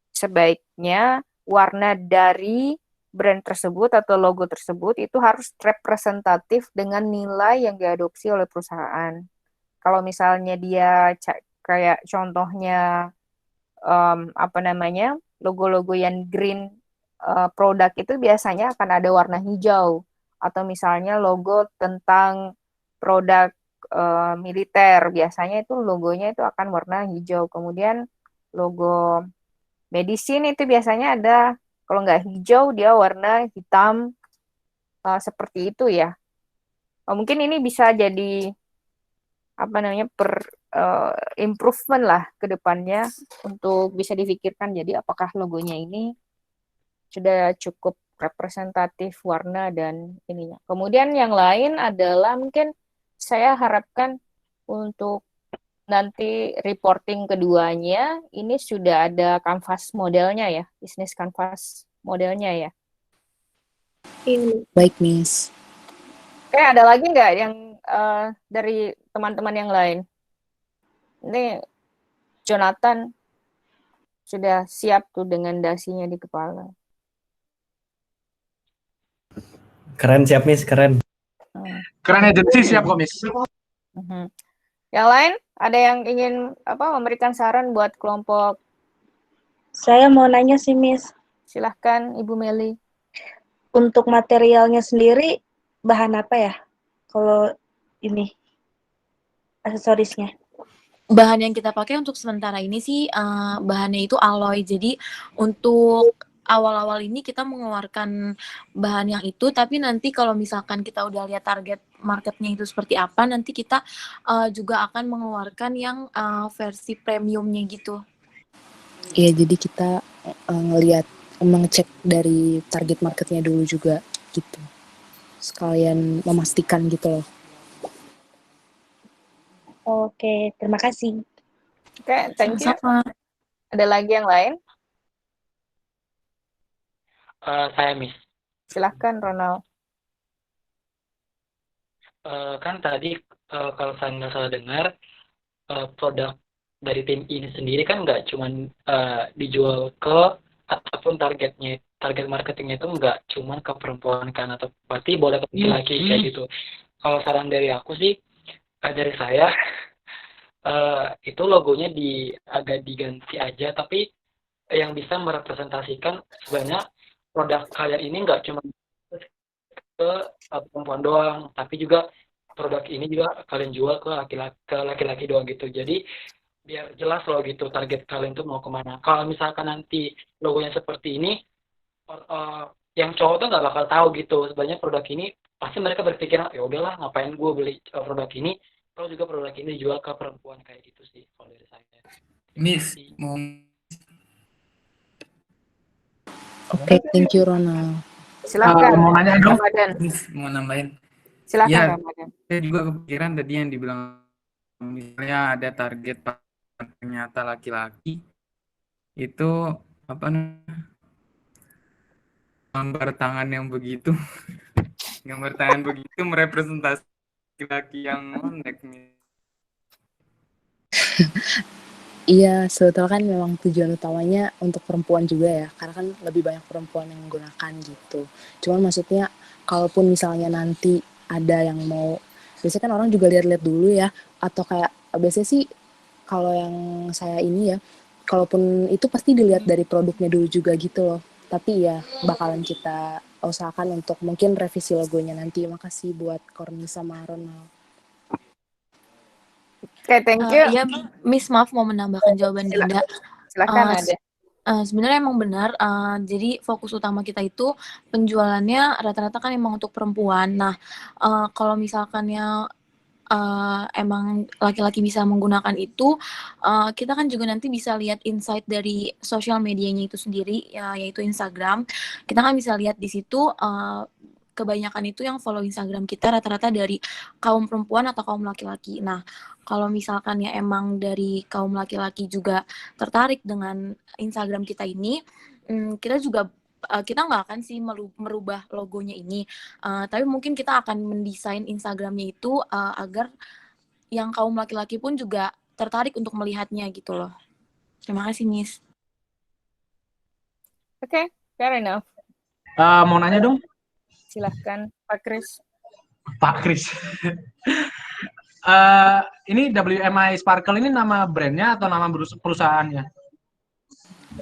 S2: sebaiknya warna dari brand tersebut atau logo tersebut itu harus representatif dengan nilai yang diadopsi oleh perusahaan. Kalau misalnya dia kayak contohnya apa namanya, logo-logo yang green produk itu biasanya akan ada warna hijau, atau misalnya logo tentang produk militer biasanya itu logonya itu akan warna hijau. Kemudian logo medicine itu biasanya ada, kalau nggak hijau dia warna hitam, seperti itu ya. Mungkin ini bisa jadi apa namanya improvement lah ke depannya untuk bisa difikirkan. Jadi apakah logonya ini sudah cukup representatif warna dan ininya. Kemudian yang lain adalah mungkin saya harapkan untuk nanti reporting keduanya ini sudah ada kanvas modelnya ya, bisnis kanvas modelnya ya.
S12: Baik, Miss.
S2: Ada lagi nggak yang dari teman-teman yang lain? Ini Jonathan sudah siap tuh dengan dasinya di kepala.
S15: Keren, siap, Miss, keren.
S1: Keren agency siap kok, Miss.
S2: Yang lain ada yang ingin memberikan saran buat kelompok?
S16: Saya mau nanya sih, Miss.
S2: Silahkan, Ibu Meli.
S16: Untuk materialnya sendiri bahan apa ya? Kalau ini aksesorisnya.
S11: Bahan yang kita pakai untuk sementara ini sih bahannya itu alloy. Jadi untuk awal-awal ini kita mengeluarkan bahan yang itu, tapi nanti kalau misalkan kita udah lihat target marketnya itu seperti apa, nanti kita juga akan mengeluarkan yang versi premiumnya gitu.
S12: Iya, jadi kita mengecek dari target marketnya dulu juga gitu. Sekalian memastikan gitu loh.
S16: Oke, terima kasih.
S2: Oke, thank you.
S11: Sama-sama.
S2: Ada lagi yang lain?
S14: Saya, Miss.
S2: Silahkan, Ronald.
S14: Kan tadi kalau saya nggak salah dengar, produk dari tim ini sendiri kan nggak cuman dijual ke, ataupun target marketingnya itu nggak cuman ke perempuan kan, atau berarti boleh ke laki-laki kayak gitu. Kalau saran dari aku sih, dari saya itu logonya agak diganti aja, tapi yang bisa merepresentasikan sebenarnya produk kalian ini nggak cuma ke perempuan doang, tapi juga produk ini juga kalian jual ke laki-laki doang gitu. Jadi biar jelas loh gitu target kalian tuh mau kemana. Kalau misalkan nanti logonya seperti ini, yang cowok tuh nggak bakal tahu gitu sebenarnya produk ini, pasti mereka berpikir ya udahlah ngapain gue beli produk ini, kalau juga produk ini dijual ke perempuan, kayak gitu sih kalau dari saya.
S13: Miss,
S12: Oke, thank you, Ronald.
S2: Silakan.
S13: Mau nanya dong,
S2: Ramadan.
S13: Miss, mau nambahin.
S2: Silakan,
S13: Ya,
S2: Ramadan.
S13: saya juga kepikiran tadi yang dibilang misalnya ada target ternyata laki-laki, itu apa namanya? gambar tangan yang begitu. Gambar tangan begitu merepresentasi laki yang monek nih.
S12: Iya, sebetulnya kan memang tujuan utamanya untuk perempuan juga ya, karena kan lebih banyak perempuan yang menggunakan gitu. Cuman maksudnya, kalaupun misalnya nanti ada yang mau, biasanya kan orang juga lihat-lihat dulu ya, atau kayak biasanya sih kalau yang saya ini ya, kalaupun itu pasti dilihat dari produknya dulu juga gitu loh. Tapi ya bakalan kita usahakan untuk mungkin revisi logonya nanti. Makasih buat Corny sama Ronald.
S2: Oke, thank you.
S11: Iya, Miss, maaf mau menambahkan jawaban Dinda.
S2: Silakan ada.
S11: Sebenarnya emang benar. Jadi fokus utama kita itu penjualannya rata-rata kan emang untuk perempuan. Nah, kalau misalkannya emang laki-laki bisa menggunakan itu, kita kan juga nanti bisa lihat insight dari sosial medianya itu sendiri, yaitu Instagram. Kita kan bisa lihat di situ kebanyakan itu yang follow Instagram kita rata-rata dari kaum perempuan atau kaum laki-laki. Nah, kalau misalkan ya emang dari kaum laki-laki juga tertarik dengan Instagram kita ini, kita juga kita nggak akan sih merubah logonya ini, tapi mungkin kita akan mendesain Instagramnya itu agar yang kaum laki-laki pun juga tertarik untuk melihatnya gitu loh. Terima kasih, Miss.
S2: Oke, fair enough.
S17: Mau nanya dong?
S2: Silahkan, Pak Kris.
S17: Pak Kris. Ini WMI Sparkle ini nama brandnya atau nama perusahaannya?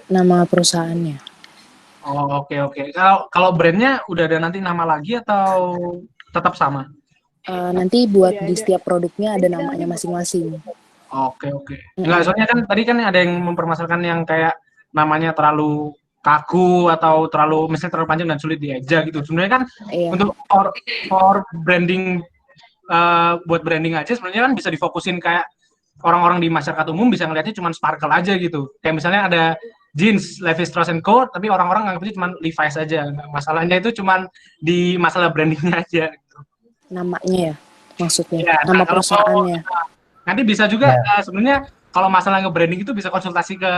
S12: Nama perusahaannya.
S17: Oh, oke. Kalau brandnya udah ada nanti nama lagi atau tetap sama?
S12: Nanti buat di setiap produknya ada namanya masing-masing.
S17: Oke. Enggak, soalnya kan tadi kan ada yang mempermasalahkan yang kayak namanya terlalu kaku atau misalnya terlalu panjang dan sulit dieja gitu. Sebenarnya kan untuk for branding, buat branding aja sebenarnya kan bisa difokusin kayak orang-orang di masyarakat umum bisa ngelihatnya cuma Sparkle aja gitu. Kayak misalnya ada jeans Levi Strauss & Co, tapi orang-orang nganggapnya cuma Levi's aja. Masalahnya itu cuma di masalah brandingnya aja. Gitu.
S12: Namanya ya, maksudnya nama perusahaannya.
S17: Nanti bisa juga sebenarnya kalau masalah nge-branding itu bisa konsultasi ke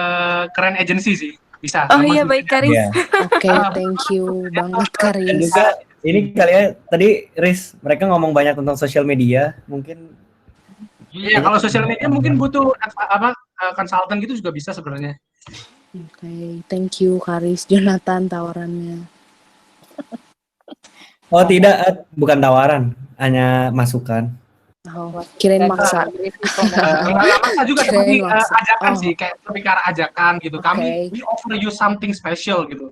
S17: Keren Agency sih. Bisa.
S11: Oh iya, baik Karis.
S12: Oke, thank you banget Karis.
S15: Dan juga ini kalian tadi Riz, mereka ngomong banyak tentang sosial media, mungkin.
S17: Iya, kalau sosial media mungkin butuh konsultan gitu juga bisa sebenarnya.
S12: Oke, thank you Karis, Jonathan tawarannya.
S15: Oh tidak, bukan tawaran, hanya masukan.
S12: Oh, kirain maksa.
S17: Maksa juga seperti ajakan sih, kayak lebih ke arah ajakan gitu. Kami we offer you something special gitu.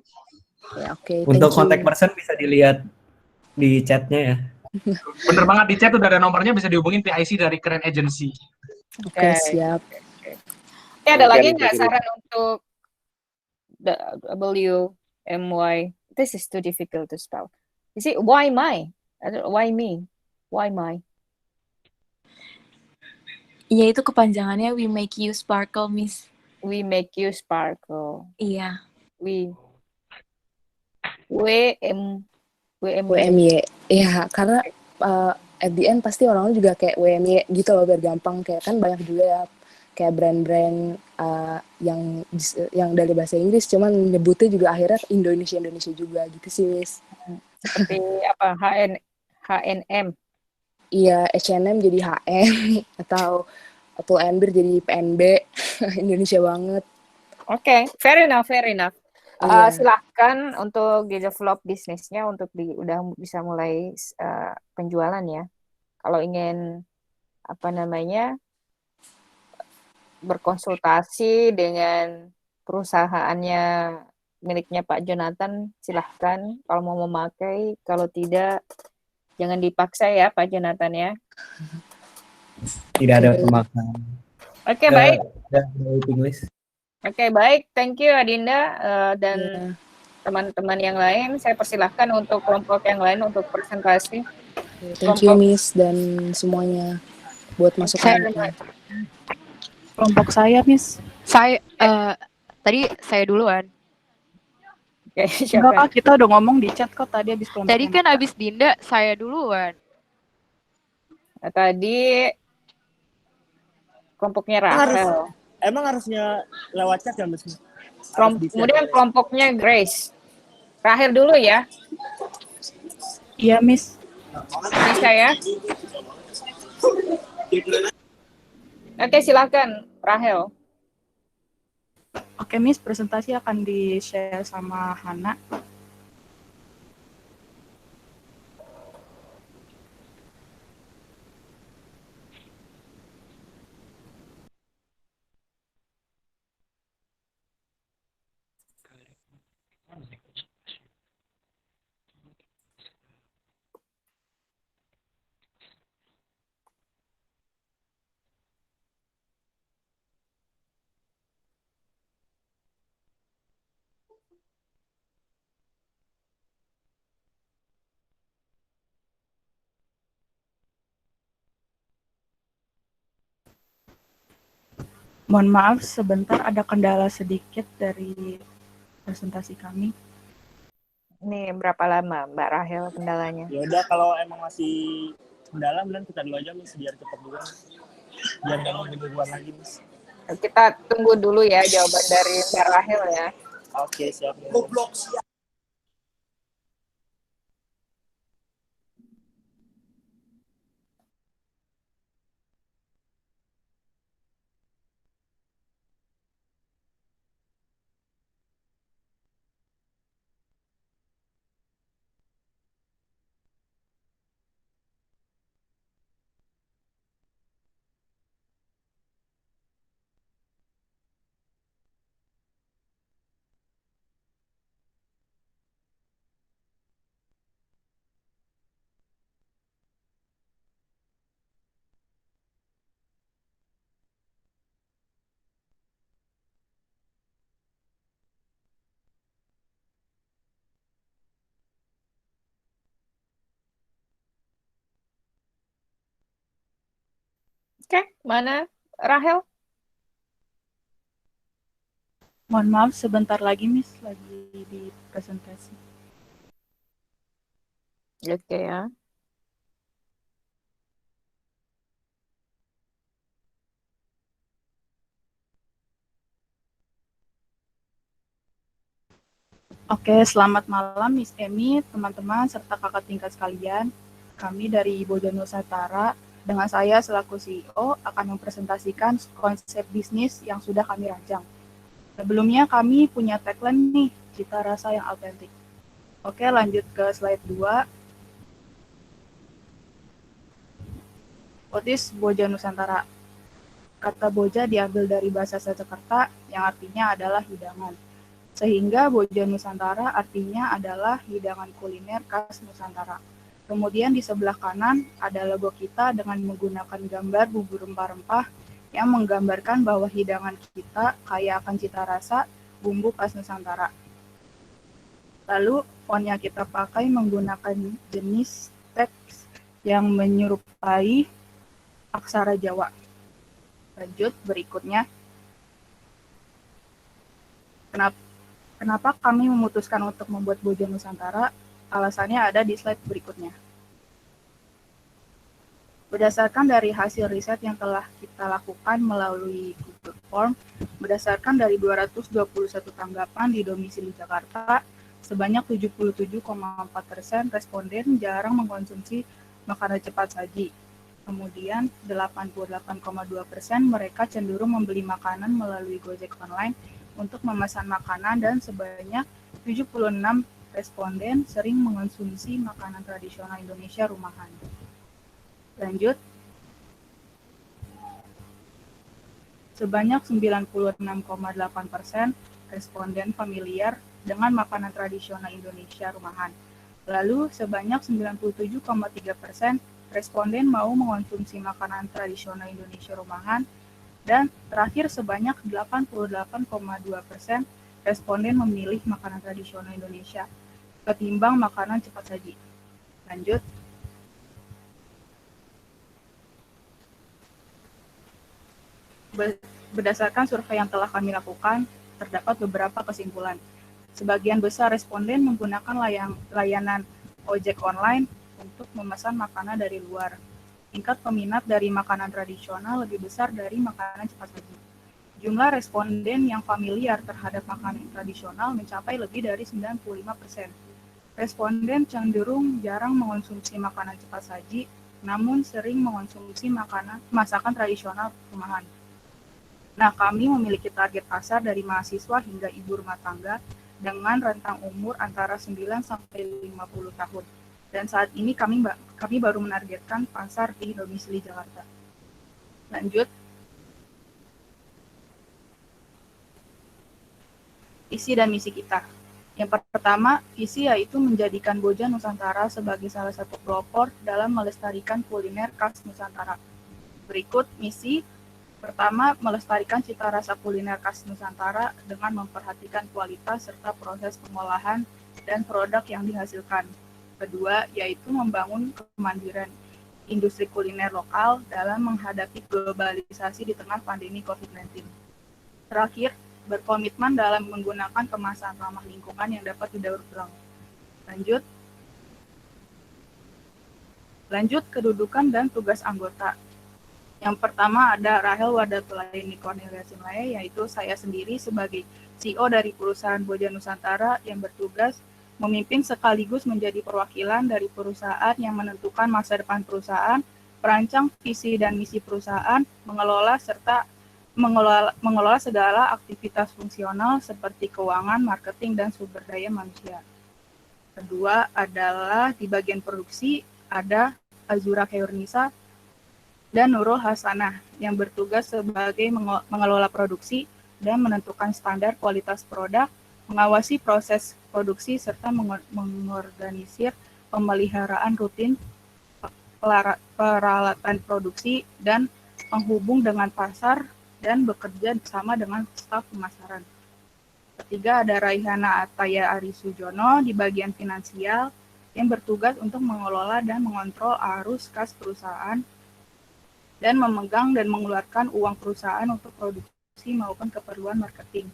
S12: Oke.
S15: Untuk kontak person bisa dilihat di chatnya ya.
S17: Bener banget, di chat udah ada nomornya, bisa dihubungin PIC dari Keren Agency.
S12: Oke, siap.
S2: Ada lagi nggak saran untuk WMY? This is too difficult to spell. You see, why my? Why me? Why my?
S11: Iya, itu kepanjangannya We Make You Sparkle, Miss.
S2: We Make You Sparkle.
S11: Iya.
S12: WMY. Ya, karena at the end pasti orang juga kayak WMY gitu loh, biar gampang. Kayak kan banyak juga ya kayak brand-brand yang dari bahasa Inggris, cuman nyebutnya juga akhirnya Indonesia juga gitu sih, Miss.
S2: Seperti apa? H&M.
S12: Iya, H&M jadi HM atau Pull&Bear jadi PNB. Indonesia banget.
S2: Oke, fair enough. Silahkan untuk develop bisnisnya untuk udah bisa mulai penjualan ya. Kalau ingin berkonsultasi dengan perusahaannya miliknya Pak Jonathan, silahkan kalau mau memakai. Kalau tidak, jangan dipaksa ya Pak Jonathan ya.
S15: Tidak ada pemaksaan.
S2: Oke, baik.
S12: Oke,
S2: baik. Thank you Adinda dan teman-teman yang lain. Saya persilahkan untuk kelompok yang lain untuk presentasi.
S12: Thank you Miss dan semuanya buat masukan.
S8: Kelompok saya Miss.
S18: Saya tadi saya duluan.
S8: Enggak, Kak, kita udah ngomong di chat kok tadi habis kelompok.
S18: Tadi kan habis Dinda, saya duluan.
S2: Tadi kelompoknya Rahel.
S7: Emang harusnya lewat chat ya, Miss?
S2: Kemudian kelompoknya Grace. Rahel dulu ya.
S8: Iya, Miss.
S2: Bisa ya? Oke, silakan Rahel.
S8: Oke, Miss, presentasi akan di-share sama Hana. Mohon maaf, sebentar ada kendala sedikit dari presentasi kami.
S2: Nih, berapa lama Mbak Rahel kendalanya?
S7: Ya udah, kalau emang masih kendala, bilang kita dulu aja, Miss, biar cepet dulu. Biar nggak nunggu duluan lagi, Miss.
S2: Kita tunggu dulu ya jawaban dari Mbak Rahel ya.
S7: Oke, siap. Siap.
S2: Oke, mana Rahel?
S8: Mohon maaf, sebentar lagi, Miss, lagi di presentasi.
S2: Oke ya.
S8: Oke, selamat malam Miss Emi, teman-teman, serta kakak tingkat sekalian. Kami dari Boja Nusantara, dengan saya selaku CEO akan mempresentasikan konsep bisnis yang sudah kami rancang. Sebelumnya kami punya tagline nih, cita rasa yang autentik. Oke, lanjut ke slide 2. What is Boja Nusantara? Kata Boja diambil dari bahasa Sanskerta yang artinya adalah hidangan. Sehingga Boja Nusantara artinya adalah hidangan kuliner khas Nusantara. Kemudian di sebelah kanan ada logo kita dengan menggunakan gambar bumbu rempah-rempah yang menggambarkan bahwa hidangan kita kaya akan cita rasa bumbu khas Nusantara. Lalu font yang kita pakai menggunakan jenis teks yang menyerupai aksara Jawa. Lanjut berikutnya. Kenapa kami memutuskan untuk membuat Boja Nusantara? Alasannya ada di slide berikutnya. Berdasarkan dari hasil riset yang telah kita lakukan melalui Google Form, berdasarkan dari 221 tanggapan di domisili Jakarta, sebanyak 77,4% responden jarang mengkonsumsi makanan cepat saji. Kemudian 88,2% mereka cenderung membeli makanan melalui Gojek online untuk memesan makanan, dan sebanyak 76 responden sering mengonsumsi makanan tradisional Indonesia rumahan. Lanjut. Sebanyak 96,8% responden familiar dengan makanan tradisional Indonesia rumahan. Lalu sebanyak 97,3% responden mau mengonsumsi makanan tradisional Indonesia rumahan. Dan terakhir sebanyak 88,2% responden memilih makanan tradisional Indonesia ketimbang makanan cepat saji. Lanjut. Berdasarkan survei yang telah kami lakukan, terdapat beberapa kesimpulan. Sebagian besar responden menggunakan layanan ojek online untuk memesan makanan dari luar. Tingkat peminat dari makanan tradisional lebih besar dari makanan cepat saji. Jumlah responden yang familiar terhadap makanan tradisional mencapai lebih dari 95%. Responden cenderung jarang mengonsumsi makanan cepat saji, namun sering mengonsumsi masakan tradisional rumahan. Nah, kami memiliki target pasar dari mahasiswa hingga ibu rumah tangga dengan rentang umur antara 9 sampai 50 tahun. Dan saat ini kami baru menargetkan pasar di domisili Jakarta. Lanjut. Visi dan misi kita. Yang pertama, visi yaitu menjadikan Boja Nusantara sebagai salah satu pelopor dalam melestarikan kuliner khas Nusantara. Berikut misi. Pertama, melestarikan cita rasa kuliner khas Nusantara dengan memperhatikan kualitas serta proses pengolahan dan produk yang dihasilkan. Kedua, yaitu membangun kemandirian industri kuliner lokal dalam menghadapi globalisasi di tengah pandemi COVID-19. Terakhir, berkomitmen dalam menggunakan kemasan ramah lingkungan yang dapat didaur ulang. Lanjut kedudukan dan tugas anggota. Yang pertama ada Rahel Wadatulaini Cornelia Simlae, yaitu saya sendiri sebagai CEO dari perusahaan Boja Nusantara yang bertugas memimpin sekaligus menjadi perwakilan dari perusahaan yang menentukan masa depan perusahaan, perancang visi dan misi perusahaan, mengelola segala aktivitas fungsional seperti keuangan, marketing, dan sumber daya manusia. Kedua adalah di bagian produksi ada Azura Khairunisa dan Nurul Hasanah yang bertugas sebagai mengelola produksi dan menentukan standar kualitas produk, mengawasi proses produksi, serta mengorganisir pemeliharaan rutin peralatan produksi dan menghubung dengan pasar dan bekerja bersama dengan staf pemasaran. Ketiga ada Raihana Ataya Arisujono di bagian finansial yang bertugas untuk mengelola dan mengontrol arus kas perusahaan dan memegang dan mengeluarkan uang perusahaan untuk produksi maupun keperluan marketing.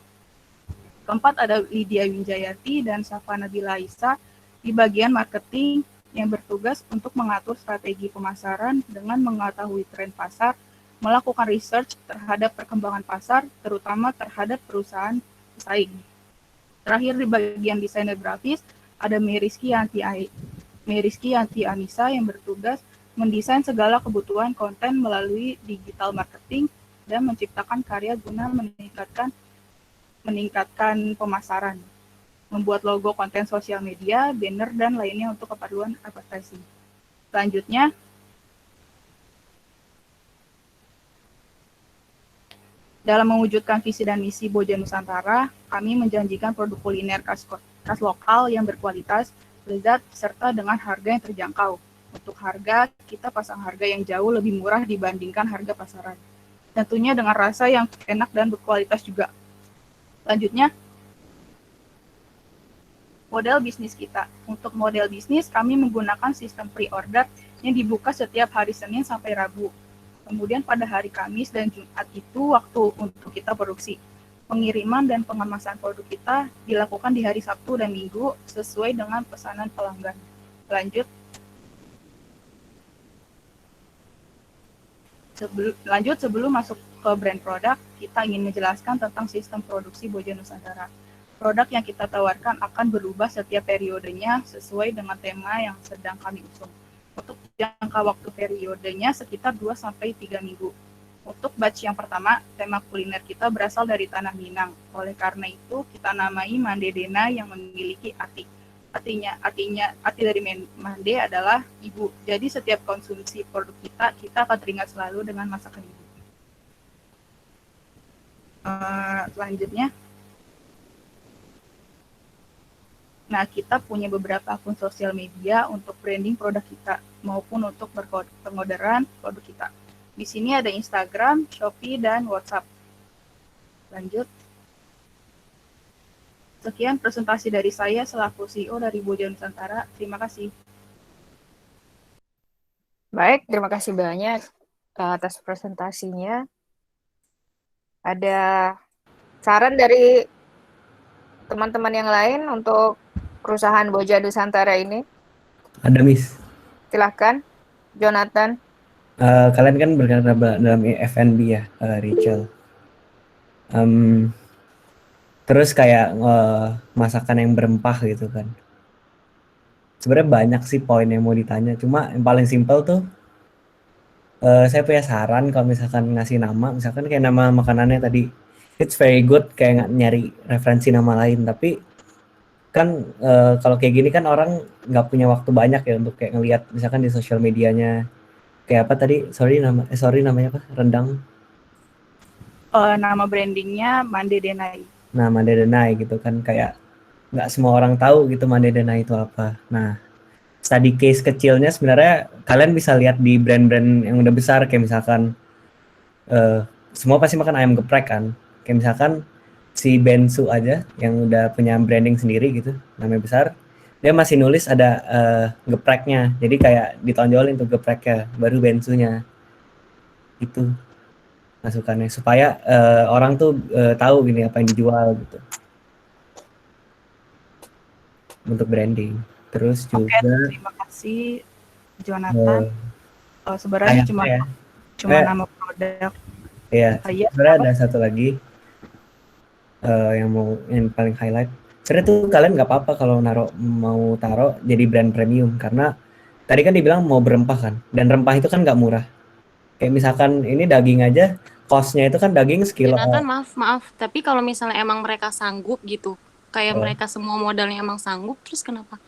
S8: Keempat ada Lydia Winjayati dan Safa Nabila Isa di bagian marketing yang bertugas untuk mengatur strategi pemasaran dengan mengetahui tren pasar, melakukan research terhadap perkembangan pasar, terutama terhadap perusahaan pesaing. Terakhir di bagian desainer grafis, ada Meriski Yanti Anissa yang bertugas mendesain segala kebutuhan konten melalui digital marketing dan menciptakan karya guna meningkatkan pemasaran, membuat logo konten sosial media, banner, dan lainnya untuk keperluan advertising. Selanjutnya, dalam mewujudkan visi dan misi Boja Nusantara, kami menjanjikan produk kuliner khas lokal yang berkualitas, lezat, serta dengan harga yang terjangkau. Untuk harga, kita pasang harga yang jauh lebih murah dibandingkan harga pasaran. Tentunya dengan rasa yang enak dan berkualitas juga. Selanjutnya, model bisnis kita. Untuk model bisnis, kami menggunakan sistem pre-order yang dibuka setiap hari Senin sampai Rabu. Kemudian pada hari Kamis dan Jumat itu waktu untuk kita produksi. Pengiriman dan pengemasan produk kita dilakukan di hari Sabtu dan Minggu sesuai dengan pesanan pelanggan. Lanjut sebelum masuk ke brand produk, kita ingin menjelaskan tentang sistem produksi Boja Nusantara. Produk yang kita tawarkan akan berubah setiap periodenya sesuai dengan tema yang sedang kami usung. Untuk jangka waktu periodenya sekitar 2-3 minggu. Untuk batch yang pertama, tema kuliner kita berasal dari Tanah Minang. Oleh karena itu, kita namai Mande Dena yang memiliki arti. Arti dari Mande adalah ibu. Jadi setiap konsumsi produk kita akan teringat selalu dengan masakan ibu. Selanjutnya, nah, kita punya beberapa akun sosial media untuk branding produk kita maupun untuk pengorderan produk kita. Di sini ada Instagram, Shopee, dan WhatsApp. Lanjut. Sekian presentasi dari saya selaku CEO dari Boja Nusantara. Terima kasih.
S2: Baik, terima kasih banyak atas presentasinya. Ada saran dari teman-teman yang lain untuk perusahaan Boja Nusantara ini?
S15: Ada, Miss.
S2: Silahkan, Jonathan.
S15: Kalian kan bergerak dalam F&B ya, retail. Em, terus kayak masakan yang berempah gitu kan. Sebenarnya banyak sih poin yang mau ditanya, cuma yang paling simpel tuh saya punya saran kalau misalkan ngasih nama, misalkan kayak nama makanannya tadi, it's very good kayak nggak nyari referensi nama lain, tapi kan kalau kayak gini kan orang nggak punya waktu banyak ya untuk kayak ngelihat misalkan di sosial medianya kayak apa tadi, sorry namanya apa, rendang.
S8: Nama brandingnya Mande Denai.
S15: Nah, Mande Denai gitu kan, kayak nggak semua orang tahu gitu Mande Denai itu apa. Nah, study case kecilnya sebenarnya kalian bisa lihat di brand-brand yang udah besar kayak misalkan semua pasti makan ayam geprek kan. Kayak misalkan si Bensu aja yang udah punya branding sendiri gitu, namanya besar. Dia masih nulis ada gepreknya. Jadi kayak ditonjolin tuh gepreknya, baru Bensunya. Itu masukannya supaya orang tuh tahu gini apa yang dijual gitu. Untuk branding. Terus juga
S8: Terima kasih Jonathan. Sebenarnya cuma nama produk.
S15: Iya, sebenarnya ada satu lagi yang paling highlight. Sebenarnya tuh kalian nggak apa-apa kalau mau taruh jadi brand premium karena tadi kan dibilang mau berempah kan, dan rempah itu kan nggak murah. Kayak misalkan ini daging aja, cost-nya itu kan daging sekilo.
S19: Jonathan, maaf, tapi kalau misalnya emang mereka sanggup gitu, kayak mereka semua modalnya emang sanggup, terus kenapa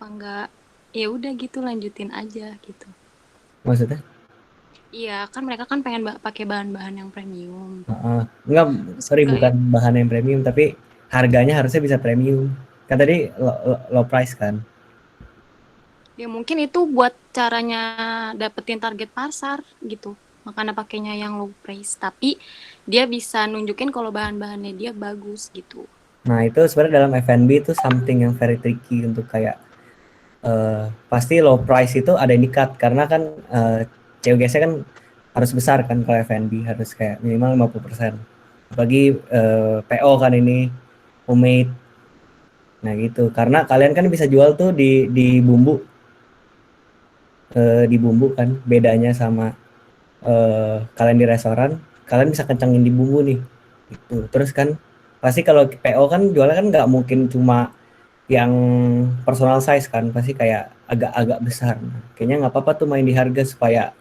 S19: nggak ya udah gitu lanjutin aja gitu?
S15: Maksudnya?
S19: Iya, kan mereka kan pengen pakai bahan-bahan yang premium.
S15: Enggak, sorry bukan bahan yang premium, tapi harganya harusnya bisa premium. Kan tadi low price kan.
S19: Ya mungkin itu buat caranya dapetin target pasar gitu. Makanya pakainya yang low price, tapi dia bisa nunjukin kalau bahan-bahannya dia bagus gitu.
S15: Nah, itu sebenarnya dalam F&B itu something yang very tricky untuk kayak pasti low price itu ada indikat karena kan COGS-nya kan harus besar kan kalau F&B, harus kayak minimal 50%. Apalagi PO kan ini homemade. Nah, gitu. Karena kalian kan bisa jual tuh di bumbu. Di bumbu kan bedanya sama kalian di restoran, kalian bisa kencangin di bumbu nih. Gitu. Terus kan pasti kalau PO kan jualnya kan nggak mungkin cuma yang personal size kan, pasti kayak agak-agak besar. Nah, kayaknya nggak apa-apa tuh main di harga supaya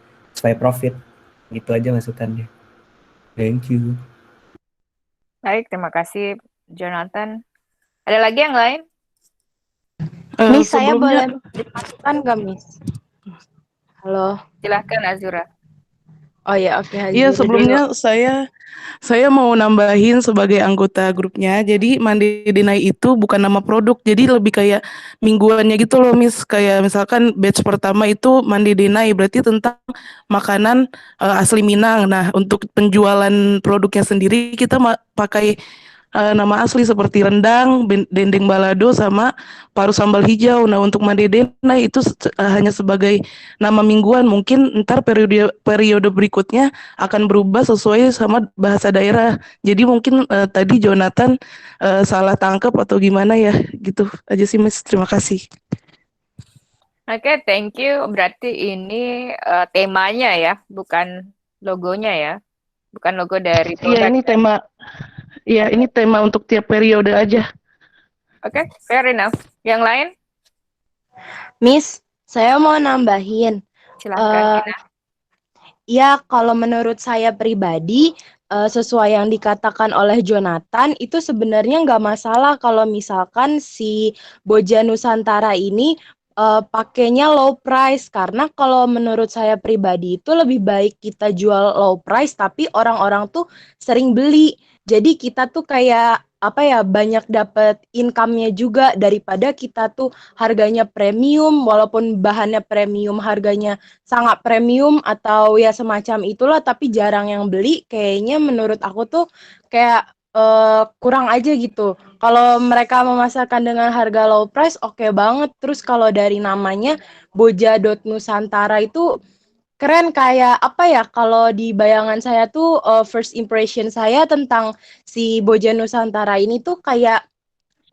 S15: profit. Gitu aja masukannya. Thank you.
S2: Baik, terima kasih Jonathan. Ada lagi yang lain?
S16: Miss, saya boleh dimasukkan nggak, Miss? Halo.
S2: Silahkan Azura.
S16: Oh ya, oke.
S20: Iya, sebelumnya saya mau nambahin sebagai anggota grupnya. Jadi Mande Denai itu bukan nama produk, jadi lebih kayak mingguannya gitu loh, Miss. Kayak misalkan batch pertama itu Mande Denai, berarti tentang makanan asli Minang. Nah, untuk penjualan produknya sendiri kita pakai nama asli seperti rendang, dendeng balado, sama paru sambal hijau. Nah, untuk Mande Denai itu hanya sebagai nama mingguan. Mungkin ntar periode berikutnya akan berubah sesuai sama bahasa daerah. Jadi mungkin tadi Jonathan salah tangkap atau gimana ya, gitu aja sih, Miss. Terima kasih.
S2: Oke, thank you. Berarti ini temanya ya, bukan logonya ya, bukan logo dari produk.
S20: Iya, ini tema. Iya, ini tema untuk tiap periode aja.
S2: Oke, fair enough. Yang lain?
S16: Miss, saya mau nambahin.
S2: Silakan.
S16: Ya, kalau menurut saya pribadi, sesuai yang dikatakan oleh Jonathan, itu sebenarnya nggak masalah kalau misalkan si Boja Nusantara ini pakainya low price, karena kalau menurut saya pribadi itu lebih baik kita jual low price tapi orang-orang tuh sering beli. Jadi kita tuh kayak apa ya, banyak dapat income-nya juga daripada kita tuh harganya premium, walaupun bahannya premium, harganya sangat premium atau ya semacam itulah, tapi jarang yang beli. Kayaknya menurut aku tuh kayak kurang aja gitu. Kalau mereka memasarkan dengan harga low price, oke banget. Terus kalau dari namanya Boja.Nusantara itu keren, kayak apa ya, kalau di bayangan saya tuh first impression saya tentang si Boja Nusantara ini tuh kayak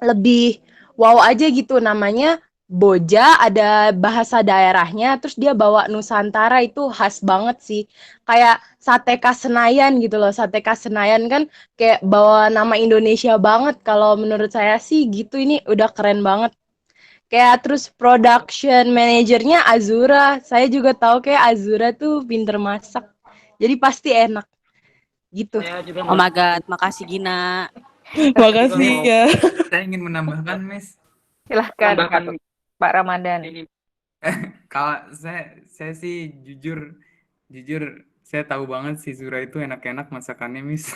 S16: lebih wow aja gitu, namanya Boja, ada bahasa daerahnya, terus dia bawa Nusantara, itu khas banget sih. Kayak sate khas Senayan gitu loh. Sate khas Senayan kan kayak bawa nama Indonesia banget. Kalau menurut saya sih gitu, ini udah keren banget. Kayak terus production manajernya Azura. Saya juga tahu kayak Azura tuh pinter masak. Jadi pasti enak gitu.
S14: Saya juga
S21: Oh my God, makasih Gina.
S20: Makasih ya.
S13: Saya ingin menambahkan, Miss.
S2: Silahkan
S14: tambahkan
S2: Pak Ramadan.
S14: ini.
S13: Kalau saya sih jujur saya tahu banget si Zura itu enak-enak masakannya, Miss.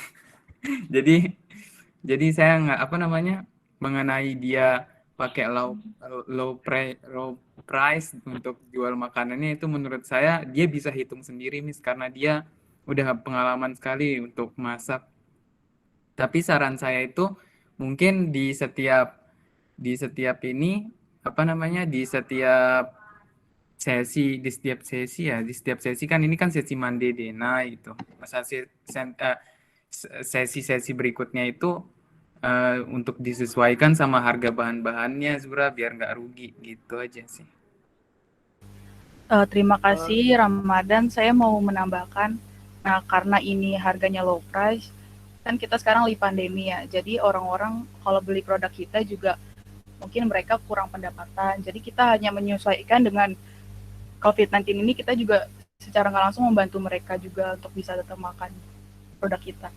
S13: Jadi saya nggak mengenai dia pakai low price untuk jual makanannya, itu menurut saya dia bisa hitung sendiri, Miss, karena dia udah pengalaman sekali untuk masak. Tapi saran saya itu mungkin di setiap ini di setiap sesi kan, ini kan sesi Monday Dena itu. Masa sesi berikutnya itu untuk disesuaikan sama harga bahan-bahannya, Zura, biar nggak rugi gitu aja sih.
S8: Terima kasih Ramadan. Saya mau menambahkan, nah karena ini harganya low price, kan kita sekarang lagi pandemi ya. Jadi orang-orang kalau beli produk kita juga mungkin mereka kurang pendapatan. Jadi kita hanya menyesuaikan dengan COVID-19 ini, kita juga secara nggak langsung membantu mereka juga untuk bisa tetap makan produk kita.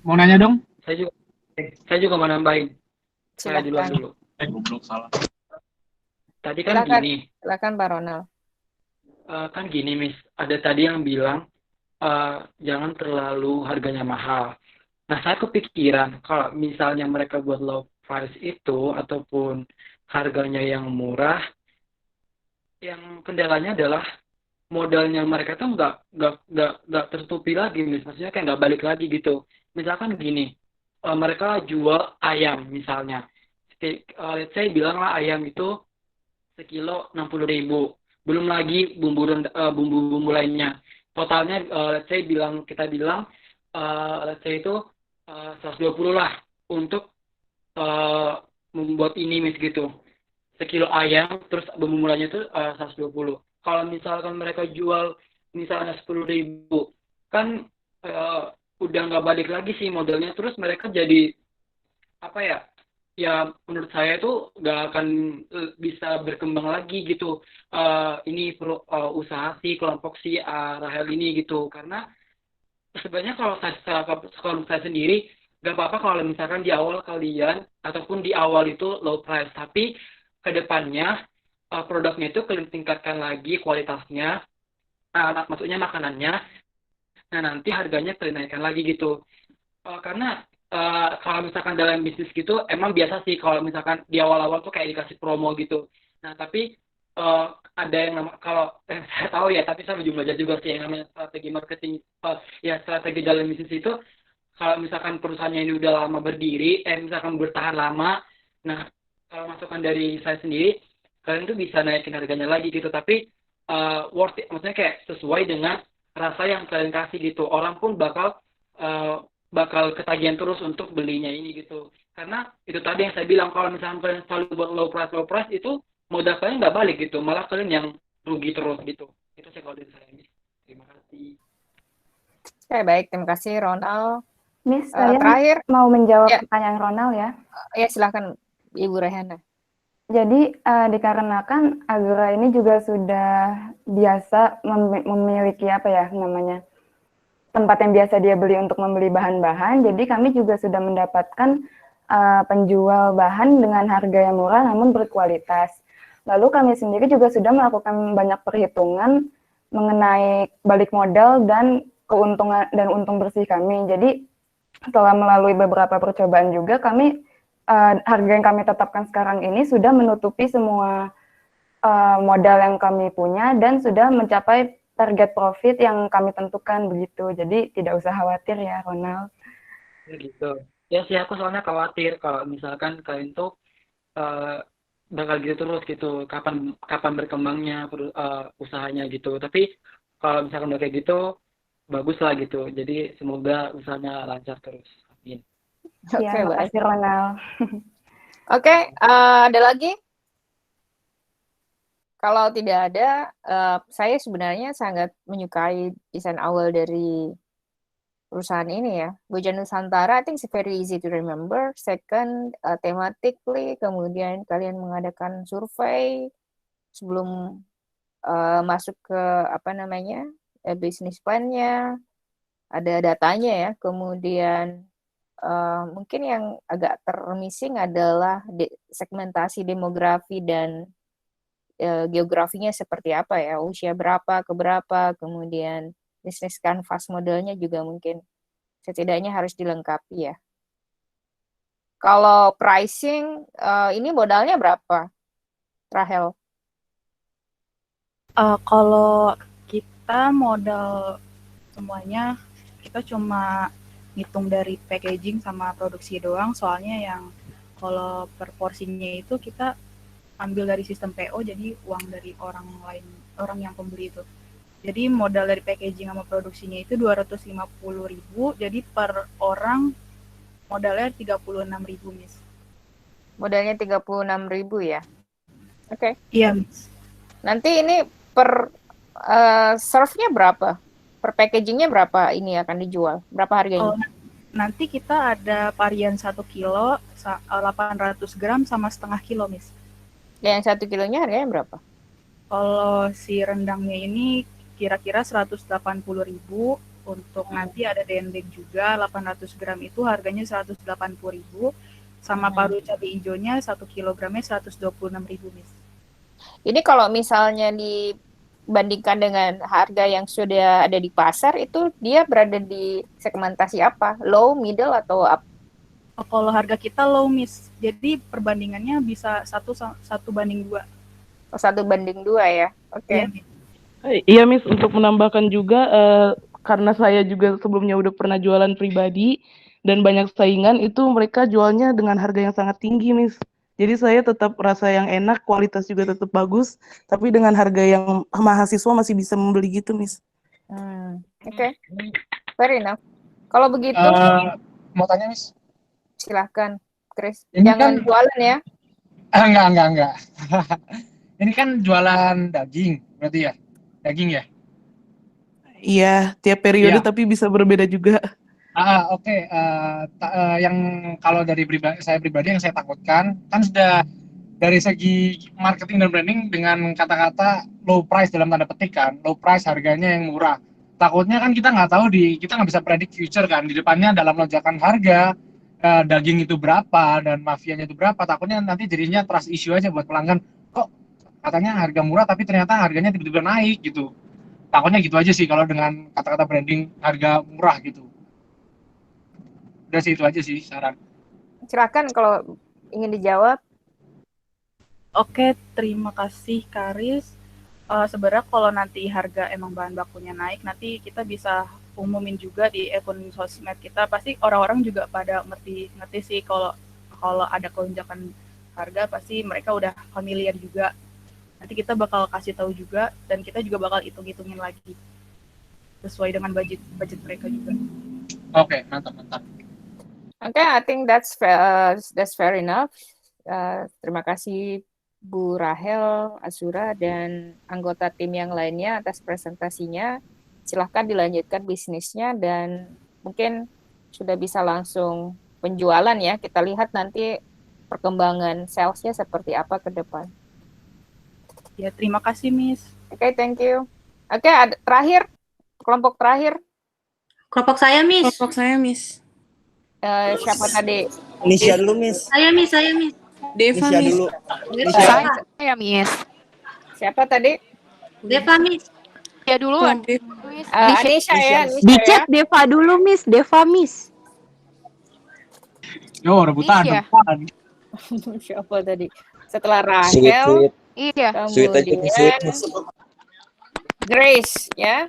S17: Mau nanya dong?
S14: Saya juga mau nambahin. Saya duluan dulu.
S17: Goblok, salah.
S14: Tadi kan gini.
S2: Silakan Pak Ronald.
S14: Kan gini, Miss. Ada tadi yang bilang jangan terlalu harganya mahal. Nah, saya kepikiran kalau misalnya mereka buat low price itu ataupun harganya yang murah, yang kendalanya adalah modalnya mereka tuh nggak tertutupi lagi, Miss. Maksudnya kayak nggak balik lagi gitu. Misalkan gini, mereka jual ayam misalnya. Let's say bilanglah ayam itu sekilo 60.000. Belum lagi bumbu-bumbu lainnya. Totalnya let's say kita bilang let's say itu 120 lah untuk membuat ini, Miss, gitu. Sekilo ayam terus bumbu mulanya itu 120. Kalau misalkan mereka jual misalnya 10.000, kan udah nggak balik lagi sih modalnya, terus mereka jadi apa ya? Ya menurut saya itu nggak akan bisa berkembang lagi gitu. Ini usaha si kelompok si Rahel ini gitu, karena sebenarnya kalau saya sendiri nggak apa-apa kalau misalkan di awal kalian ataupun di awal itu low price, tapi kedepannya produknya itu kalian tingkatkan lagi kualitasnya, maksudnya makanannya. Nah nanti harganya kalian naikkan lagi gitu. Karena kalau misalkan dalam bisnis gitu emang biasa sih kalau misalkan di awal-awal tuh kayak dikasih promo gitu. Nah tapi ada yang kalau saya tahu ya, tapi saya belum belajar juga sih yang namanya strategi marketing, ya strategi dalam bisnis itu. Kalau misalkan perusahaannya ini udah lama berdiri, misalkan bertahan lama, nah kalau masukan dari saya sendiri, kalian tuh bisa naikin harganya lagi gitu, tapi worth it, maksudnya kayak sesuai dengan rasa yang kalian kasih gitu. Orang pun bakal ketagihan terus untuk belinya ini gitu. Karena itu tadi yang saya bilang, kalau misalkan kalian selalu buat low price itu modal kalian nggak balik gitu, malah kalian yang rugi terus gitu. Itu sih kalau dari saya. Terima kasih.
S2: Oke, baik, terima kasih Ronald.
S22: Miss, saya
S2: terakhir
S22: mau menjawab pertanyaan Ronald ya.
S2: Ya, silakan Ibu Rehana.
S22: Jadi dikarenakan Azura ini juga sudah biasa memiliki tempat yang biasa dia beli untuk membeli bahan-bahan, jadi kami juga sudah mendapatkan penjual bahan dengan harga yang murah namun berkualitas. Lalu kami sendiri juga sudah melakukan banyak perhitungan mengenai balik modal dan keuntungan dan untung bersih kami. Jadi setelah melalui beberapa percobaan juga, kami harga yang kami tetapkan sekarang ini sudah menutupi semua modal yang kami punya dan sudah mencapai target profit yang kami tentukan begitu. Jadi tidak usah khawatir ya, Ronald.
S14: Gitu. Ya sih, aku soalnya khawatir kalau misalkan kalian tuh bakal gitu terus gitu. Kapan berkembangnya usahanya gitu. Tapi kalau misalkan udah kayak gitu, bagus lah gitu. Jadi semoga usahanya lancar terus. Amin.
S22: Ya, terima kasih Ronald.
S2: Oke, ada lagi? Kalau tidak ada, saya sebenarnya sangat menyukai desain awal dari perusahaan ini ya. Boja Nusantara, I think it's very easy to remember. Second, thematically, kemudian kalian mengadakan survei sebelum masuk ke apa namanya bisnis plan-nya, ada datanya ya. Kemudian mungkin yang agak termissing adalah segmentasi demografi dan geografinya seperti apa ya, usia berapa ke berapa, kemudian bisnis canvas modelnya juga mungkin setidaknya harus dilengkapi ya. Kalau pricing, ini modalnya berapa, Rahel?
S8: Kalau kita modal semuanya, kita cuma ngitung dari packaging sama produksi doang, soalnya yang kalau per porsinya itu kita ambil dari sistem PO, jadi uang dari orang lain, orang yang pembeli itu. Jadi modal dari packaging sama produksinya itu 250.000, jadi per orang modalnya 36.000, Miss.
S2: Modalnya 36.000 ya? Oke.
S8: Iya, Miss.
S2: Nanti ini per serve-nya berapa? Per packagingnya berapa ini akan dijual? Berapa harganya?
S8: Oh, nanti kita ada varian 1 kilo, 800 gram sama setengah kilo, Miss.
S2: Yang 1 kilonya harganya berapa?
S8: Kalau si rendangnya ini kira-kira 180.000, untuk nanti ada dendeng juga 800 gram itu harganya 180.000, sama paru cabai hijaunya 1 kilogramnya 126.000, Miss.
S2: Ini kalau misalnya dibandingkan dengan harga yang sudah ada di pasar, itu dia berada di segmentasi apa? Low, middle, atau up?
S8: Kalau harga kita low, Miss. Jadi perbandingannya bisa 1:2.
S2: Oh, 1:2 ya? Oke.
S20: Iya, Miss, untuk menambahkan juga, karena saya juga sebelumnya udah pernah jualan pribadi dan banyak saingan, itu mereka jualnya dengan harga yang sangat tinggi, Miss. Jadi saya tetap rasa yang enak, kualitas juga tetap bagus, tapi dengan harga yang mahasiswa masih bisa membeli gitu, Miss.
S2: Oke. Fair enough. Kalau begitu,
S17: Mau tanya, Miss?
S2: silahkan, Chris.
S17: Ini
S2: Jangan
S17: kan
S2: jualan ya.
S17: Enggak. Ini kan jualan daging, berarti ya? Daging ya?
S20: Iya, tiap periode
S17: Iya.
S20: tapi bisa berbeda juga.
S17: Oke. Yang kalau dari saya pribadi yang saya takutkan, kan sudah dari segi marketing dan branding dengan kata-kata low price dalam tanda petik kan, low price harganya yang murah. Takutnya kan kita nggak tahu kita nggak bisa predict future kan, di depannya dalam lonjakan harga, daging itu berapa dan mafianya itu berapa, takutnya nanti jadinya trust issue aja buat pelanggan, kok katanya harga murah tapi ternyata harganya tiba-tiba naik gitu. Takutnya gitu aja sih kalau dengan kata-kata branding harga murah gitu. Udah sih, itu aja sih saran.
S2: Silakan kalau ingin dijawab.
S8: Oke, terima kasih Karis. Sebenarnya kalau nanti harga emang bahan bakunya naik, nanti kita bisa umumin juga di akun sosmed kita. Pasti orang-orang juga pada ngerti sih kalau ada lonjakan harga, pasti mereka udah familiar juga. Nanti kita bakal kasih tahu juga, dan kita juga bakal hitung-hitungin lagi sesuai dengan budget mereka juga.
S17: Oke, mantap.
S2: Oke, I think that's fair enough. Terima kasih Bu Rahel, Azura, dan anggota tim yang lainnya atas presentasinya. Silahkan dilanjutkan bisnisnya dan mungkin sudah bisa langsung penjualan ya. Kita lihat nanti perkembangan sales-nya seperti apa ke depan.
S8: Ya, terima kasih, Miss.
S2: Oke, thank you. Oke, terakhir, kelompok terakhir.
S4: Kelompok saya, Miss.
S5: Kelompok saya, Miss.
S2: Siapa tadi?
S4: Nisha dulu, Miss. Saya, Miss.
S5: Deva,
S4: Nisha
S5: Miss.
S4: dulu.
S18: Saya, Miss.
S2: Siapa tadi?
S4: Deva, Miss.
S18: Ya duluan.
S2: Anisha ya.
S16: Dicek Deva dulu, Miss. Deva, Miss.
S17: Yo, rebutan.
S2: Siapa tadi? Setelah Rahel.
S18: Iya.
S2: Kemudian Grace ya.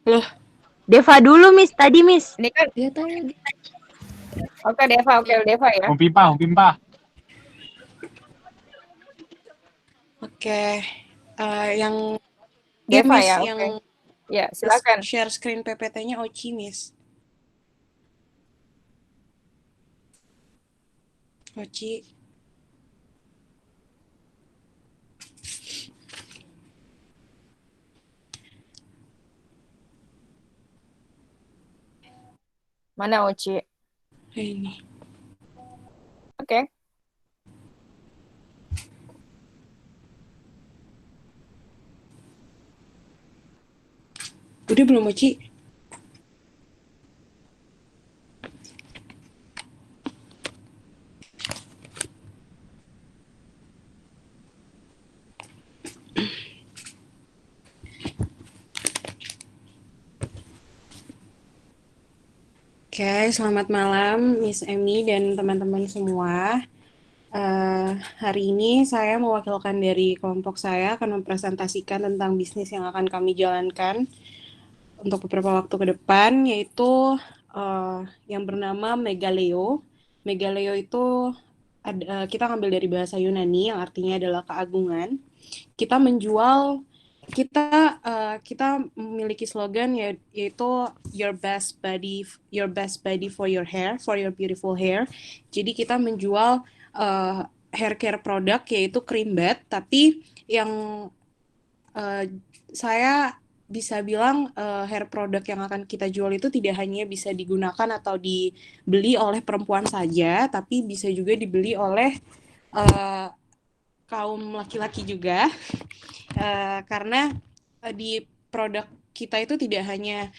S16: Loh. Deva dulu, Miss. Tadi, Miss.
S2: Ini kan dia tahu. Oke, Deva, ya.
S17: Om Pimpa.
S5: Oke. Yang
S2: Deva
S5: Miss,
S2: ya,
S5: yang
S2: ya, silakan.
S5: Share screen PPT-nya Oci, Miss. Oci.
S2: Mana Oci?
S5: Ini.
S2: Oke.
S5: Udah belum Oci? Oke, selamat malam Miss Emmy dan teman-teman semua. Hari ini saya mewakilkan dari kelompok saya akan mempresentasikan tentang bisnis yang akan kami jalankan untuk beberapa waktu ke depan, yaitu yang bernama Megaleo. Megaleo itu kita ngambil dari bahasa Yunani yang artinya adalah keagungan. Kita menjual kita memiliki slogan yaitu your best body for your hair, for your beautiful hair. Jadi kita menjual hair care product yaitu cream bath, tapi yang saya bisa bilang hair product yang akan kita jual itu tidak hanya bisa digunakan atau dibeli oleh perempuan saja, tapi bisa juga dibeli oleh kaum laki-laki juga. Karena di produk kita itu tidak hanya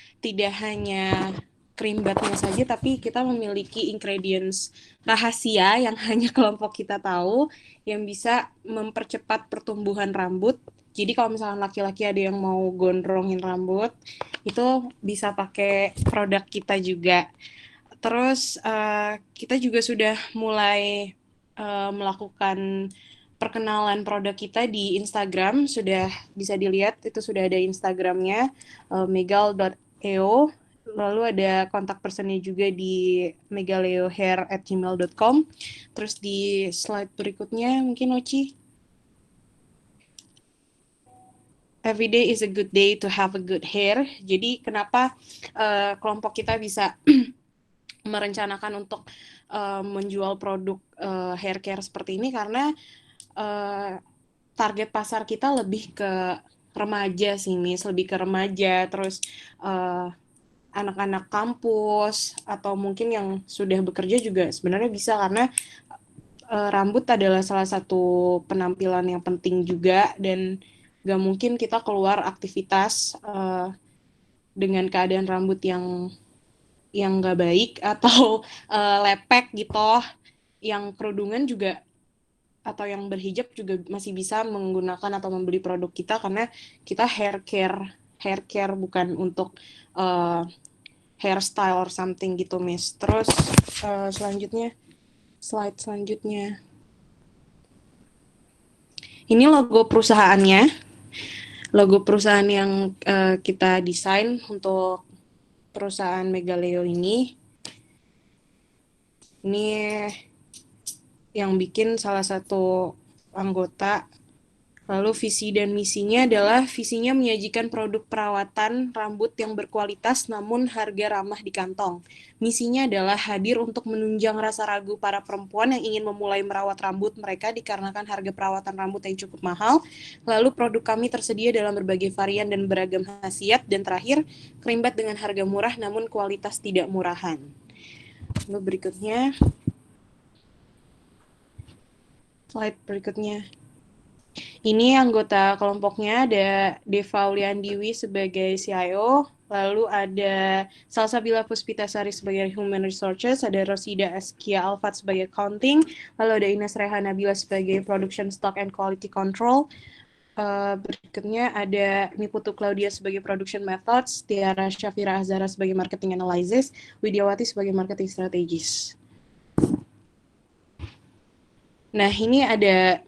S5: cream bathnya saja, tapi kita memiliki ingredients rahasia yang hanya kelompok kita tahu yang bisa mempercepat pertumbuhan rambut. Jadi kalau misalnya laki-laki ada yang mau gondrongin rambut, itu bisa pakai produk kita juga. Terus kita juga sudah mulai melakukan perkenalan produk kita di Instagram, sudah bisa dilihat, itu sudah ada Instagramnya, megal.eo, lalu ada kontak personnya juga di megaleohair@gmail.com. Terus di slide berikutnya, mungkin Oci. Every day is a good day to have a good hair. Jadi kenapa kelompok kita bisa merencanakan untuk menjual produk hair care seperti ini, karena target pasar kita lebih ke remaja sih, Miss, lebih ke remaja, terus anak-anak kampus atau mungkin yang sudah bekerja juga sebenarnya bisa, karena rambut adalah salah satu penampilan yang penting juga, dan gak mungkin kita keluar aktivitas dengan keadaan rambut yang gak baik atau lepek gitu. Yang kerudungan juga atau yang berhijab juga masih bisa menggunakan atau membeli produk kita, karena kita hair care bukan untuk hairstyle or something gitu, Miss. Terus slide selanjutnya. Ini logo perusahaannya, logo perusahaan yang kita desain untuk perusahaan Megaleo ini. Ini yang bikin salah satu anggota. Lalu visi dan misinya adalah visinya menyajikan produk perawatan rambut yang berkualitas namun harga ramah di kantong. Misinya adalah hadir untuk menunjang rasa ragu para perempuan yang ingin memulai merawat rambut mereka dikarenakan harga perawatan rambut yang cukup mahal. Lalu produk kami tersedia dalam berbagai varian dan beragam khasiat. Dan terakhir, cream bath dengan harga murah namun kualitas tidak murahan. Lalu berikutnya, slide berikutnya. Ini anggota kelompoknya, ada Deva Uliandiwi sebagai CIO, lalu ada Salsabila Puspitasari sebagai Human Resources, ada Rosida Askia Alfat sebagai Accounting, lalu ada Ines Reha Nabila sebagai Production Stock and Quality Control. Berikutnya ada Niputu Claudia sebagai Production Methods, Tiara Syafira Azhara sebagai Marketing Analysis, Widiawati sebagai Marketing Strategis. Nah, ini ada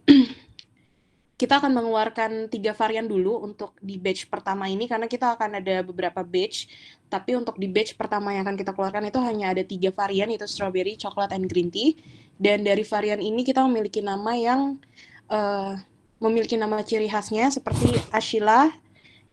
S5: kita akan mengeluarkan 3 varian dulu untuk di batch pertama ini, karena kita akan ada beberapa batch, tapi untuk di batch pertama yang akan kita keluarkan itu hanya ada 3 varian, yaitu strawberry, coklat, and green tea. Dan dari varian ini kita memiliki nama yang memiliki nama ciri khasnya seperti Ashila,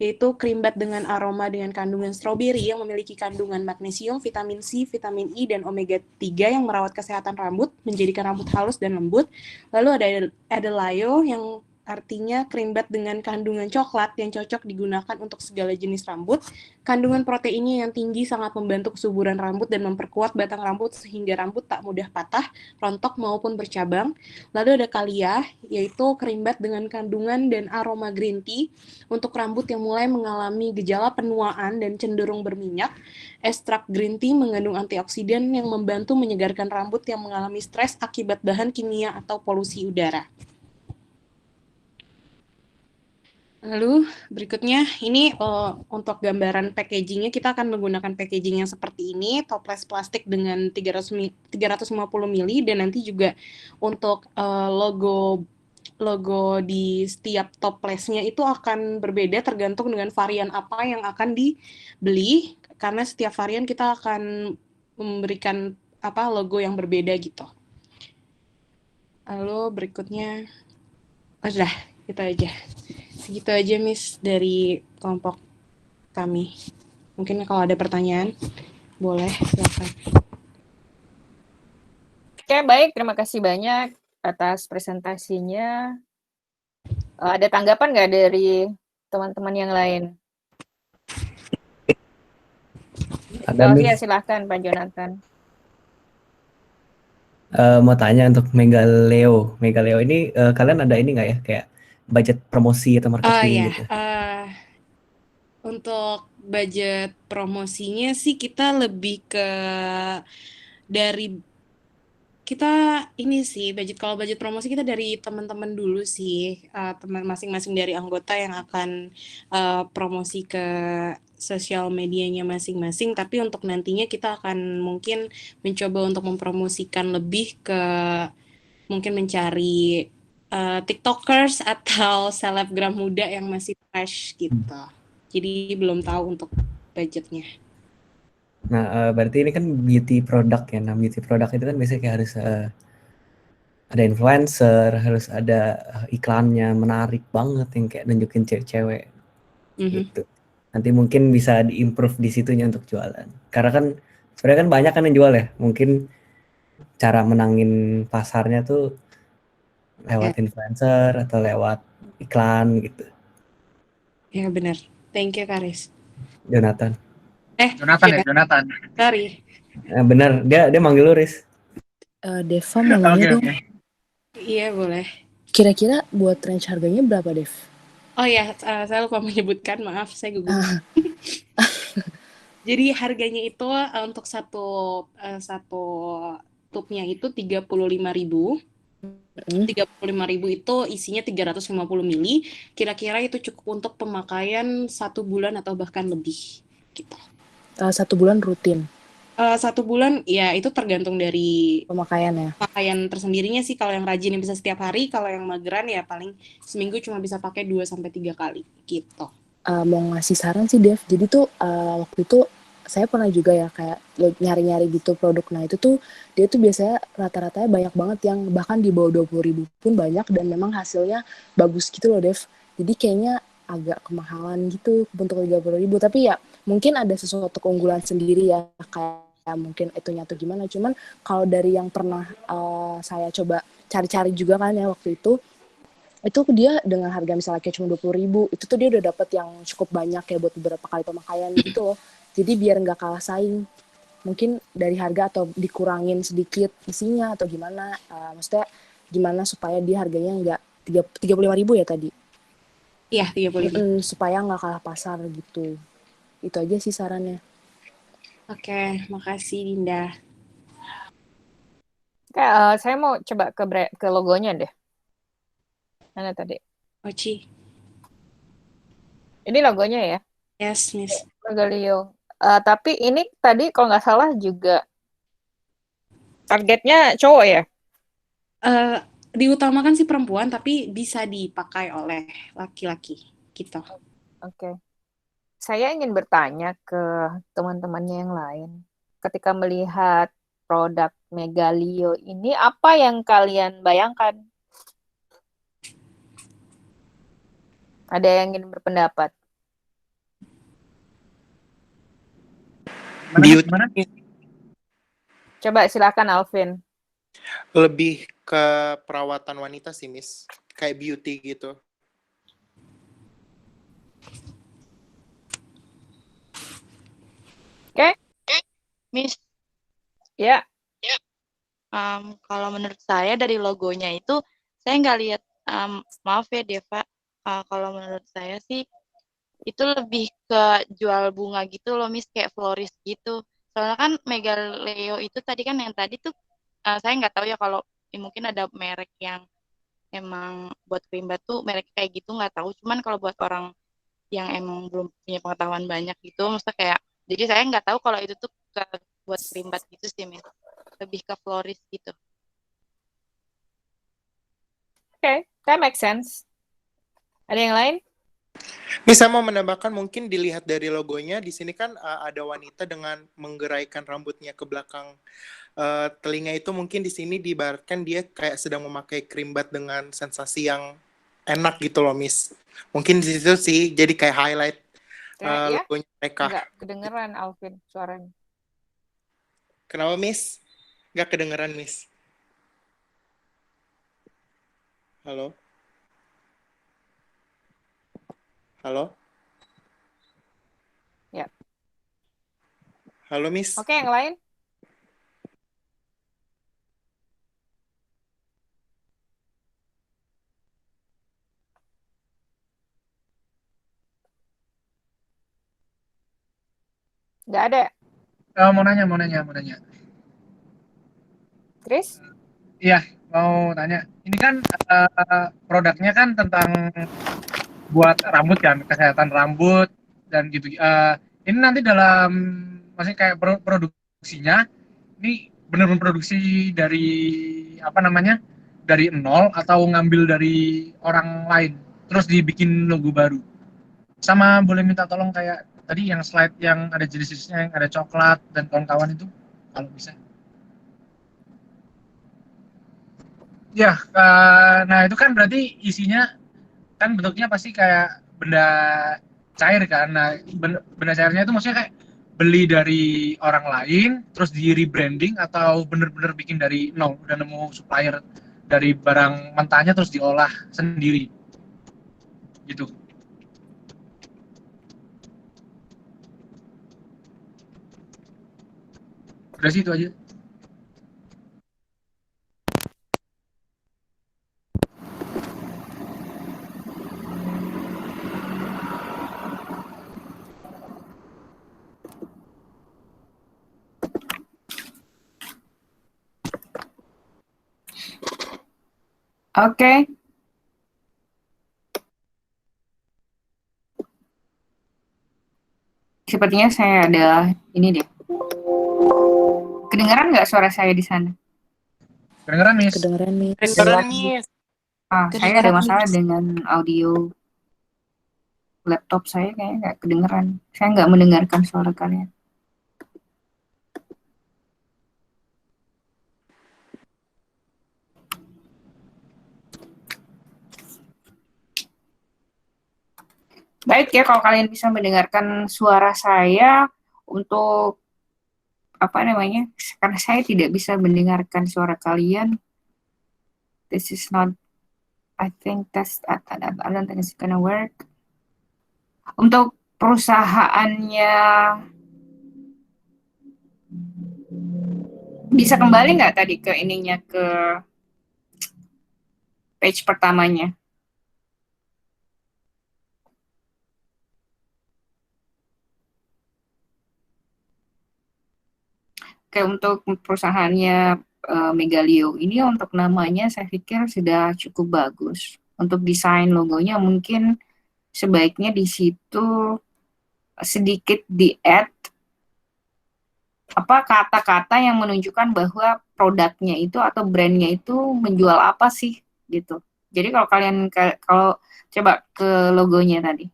S5: yaitu cream bath dengan aroma dengan kandungan strawberry yang memiliki kandungan magnesium, vitamin C, vitamin E, dan omega 3 yang merawat kesehatan rambut, menjadikan rambut halus dan lembut. Lalu ada Adelayo yang artinya cream bed dengan kandungan coklat yang cocok digunakan untuk segala jenis rambut. Kandungan proteinnya yang tinggi sangat membantu kesuburan rambut dan memperkuat batang rambut sehingga rambut tak mudah patah, rontok maupun bercabang. Lalu ada Kalia, yaitu cream bed dengan kandungan dan aroma green tea untuk rambut yang mulai mengalami gejala penuaan dan cenderung berminyak. Ekstrak green tea mengandung antioksidan yang membantu menyegarkan rambut yang mengalami stres akibat bahan kimia atau polusi udara. Lalu berikutnya ini untuk gambaran packagingnya kita akan menggunakan packaging yang seperti ini, toples plastik dengan 350 ml dan nanti juga untuk logo di setiap toplesnya itu akan berbeda tergantung dengan varian apa yang akan dibeli, karena setiap varian kita akan memberikan logo yang berbeda gitu. Lalu berikutnya sudah itu aja. Segitu aja Miss dari kelompok kami. Mungkin kalau ada pertanyaan boleh silakan.
S2: Oke, baik. Terima kasih banyak atas presentasinya. Ada tanggapan nggak dari teman-teman yang lain?
S15: Ada,
S2: Ya,
S15: Miss.
S2: silakan Pak Jonathan.
S15: Mau tanya untuk Megaleo. Megaleo ini kalian ada ini nggak ya kayak budget promosi atau marketing gitu?
S5: Untuk budget promosinya sih kita lebih ke dari kita ini sih kalau budget promosi kita dari teman-teman dulu sih, teman masing-masing dari anggota yang akan promosi ke sosial medianya masing-masing, tapi untuk nantinya kita akan mungkin mencoba untuk mempromosikan lebih ke mungkin mencari TikTokers atau selebgram muda yang masih fresh gitu. Jadi belum tahu untuk budgetnya.
S15: Nah, berarti ini kan beauty product ya. Nah, beauty product itu kan biasanya kayak harus ada influencer, harus ada iklannya menarik banget yang kayak nunjukin cewek-cewek gitu. Nanti mungkin bisa diimprove di situnya untuk jualan. Karena kan sebenarnya kan banyak kan yang jual ya. Mungkin cara menangin pasarnya tuh lewat influencer atau lewat iklan gitu.
S5: Ya benar. Thank you Karis.
S15: Jonathan.
S13: Jonathan.
S5: Sorry.
S15: Bener, dia manggil lu, Riz.
S12: Deva mau nanya dong.
S5: Iya boleh.
S12: Kira-kira buat range harganya berapa, Dev?
S5: Oh ya, saya lupa menyebutkan, maaf saya gugup. Jadi harganya itu untuk satu tubnya itu 35.000. 35.000 itu isinya 350 ml. Kira-kira itu cukup untuk pemakaian 1 bulan atau bahkan lebih gitu.
S12: 1 bulan rutin?
S5: 1 bulan ya itu tergantung dari
S12: pemakaian ya.
S5: Pemakaian tersendirinya sih, kalau yang rajin bisa setiap hari, kalau yang mageran ya paling seminggu cuma bisa pakai 2-3 kali gitu.
S12: Mau ngasih saran sih Dev. Jadi tuh waktu itu saya pernah juga ya kayak nyari-nyari gitu produk. Nah itu tuh dia tuh biasanya rata-ratanya banyak banget yang bahkan di bawah 20.000 pun banyak dan memang hasilnya bagus gitu loh Dev. Jadi kayaknya agak kemahalan gitu untuk 30.000. Tapi ya mungkin ada sesuatu keunggulan sendiri ya kayak mungkin itunya atau gimana. Cuman kalau dari yang pernah saya coba cari-cari juga kan ya waktu itu dia dengan harga misalnya kayak cuma 20.000 itu tuh dia udah dapet yang cukup banyak ya buat beberapa kali pemakaian gitu loh. Jadi biar nggak kalah saing, mungkin dari harga atau dikurangin sedikit isinya atau gimana, maksudnya gimana supaya dia harganya nggak 35.000 ya tadi?
S5: Iya 35.000.
S12: Supaya nggak kalah pasar gitu. Itu aja sih sarannya.
S5: Oke, makasih Dinda.
S2: Oke, saya mau coba ke logonya deh. Mana tadi?
S5: Oci.
S2: Ini logonya ya?
S5: Yes, Miss.
S2: Megaleo. Tapi ini tadi kalau nggak salah juga targetnya cowok ya?
S5: Diutamakan sih perempuan, tapi bisa dipakai oleh laki-laki gitu.
S2: Oke. Saya ingin bertanya ke teman-temannya yang lain. Ketika melihat produk Megaleo ini, apa yang kalian bayangkan? Ada yang ingin berpendapat? Coba silakan Alvin.
S3: Lebih ke perawatan wanita sih, Miss. kayak beauty gitu.
S2: Oke,
S6: Miss,
S2: ya.
S6: Kalau menurut saya dari logonya itu saya nggak lihat, maaf ya Deva, kalau menurut saya sih itu lebih ke jual bunga gitu loh Miss, kayak florist gitu. Soalnya kan Megaleo itu tadi kan yang tadi tuh saya nggak tahu ya kalau mungkin ada merek yang emang buat krim bat tuh merek kayak gitu nggak tahu. Cuman kalau buat orang yang emang belum punya pengetahuan banyak gitu, maksudnya kayak jadi saya nggak tahu kalau itu tuh buat krim bat gitu sih Miss, lebih ke florist gitu.
S2: Oke, that makes sense. Ada yang lain?
S3: Bisa mau menambahkan mungkin dilihat dari logonya di sini kan ada wanita dengan menggeraikan rambutnya ke belakang telinga itu, mungkin di sini diibaratkan dia kayak sedang memakai krim bat dengan sensasi yang enak gitu loh Miss. Mungkin di situ sih jadi kayak highlight
S2: Ya?
S3: logonya mereka.
S2: Enggak kedengeran Alvin suaranya.
S3: Kenapa Miss? Nggak kedengeran Miss. Halo? Halo?
S2: Ya.
S3: Halo Miss?
S2: Oke, yang lain? Nggak ada.
S17: Mau nanya.
S2: Chris?
S17: Iya, mau tanya. Ini kan produknya kan tentang buat rambut kan, kesehatan rambut dan gitu. Ini nanti dalam maksudnya kayak produksinya ini benar-benar produksi dari apa namanya? Dari nol atau ngambil dari orang lain terus dibikin logo baru. Sama boleh minta tolong kayak tadi yang slide yang ada jenis-jenisnya, yang ada coklat dan kawan-kawan itu kalau bisa. Ya, nah itu kan berarti isinya kan bentuknya pasti kayak benda cair kan. Nah, benda cairnya itu maksudnya kayak beli dari orang lain, terus di rebranding atau bener-bener bikin dari nol, udah nemu supplier dari barang mentahnya terus diolah sendiri, gitu. Udah sih itu aja.
S2: Oke. Sepertinya saya ada ini deh. Kedengaran nggak suara saya di sana?
S17: Kedengeran, Miss.
S12: Kedengeran, Miss.
S3: Kedengeran Miss.
S2: Saya ada masalah dengan audio laptop saya, kayaknya nggak kedengeran. Saya nggak mendengarkan suara kalian. Baik ya, kalau kalian bisa mendengarkan suara saya untuk apa namanya? Karena saya tidak bisa mendengarkan suara kalian. This is not. I think I don't think it's gonna work. Untuk perusahaannya bisa kembali nggak tadi ke ininya, ke page pertamanya? Oke, untuk perusahaannya Megaleo ini untuk namanya saya pikir sudah cukup bagus. Untuk desain logonya mungkin sebaiknya di situ sedikit di-add apa kata-kata yang menunjukkan bahwa produknya itu atau brandnya itu menjual apa sih gitu. Jadi kalau kalian kalau coba ke logonya tadi.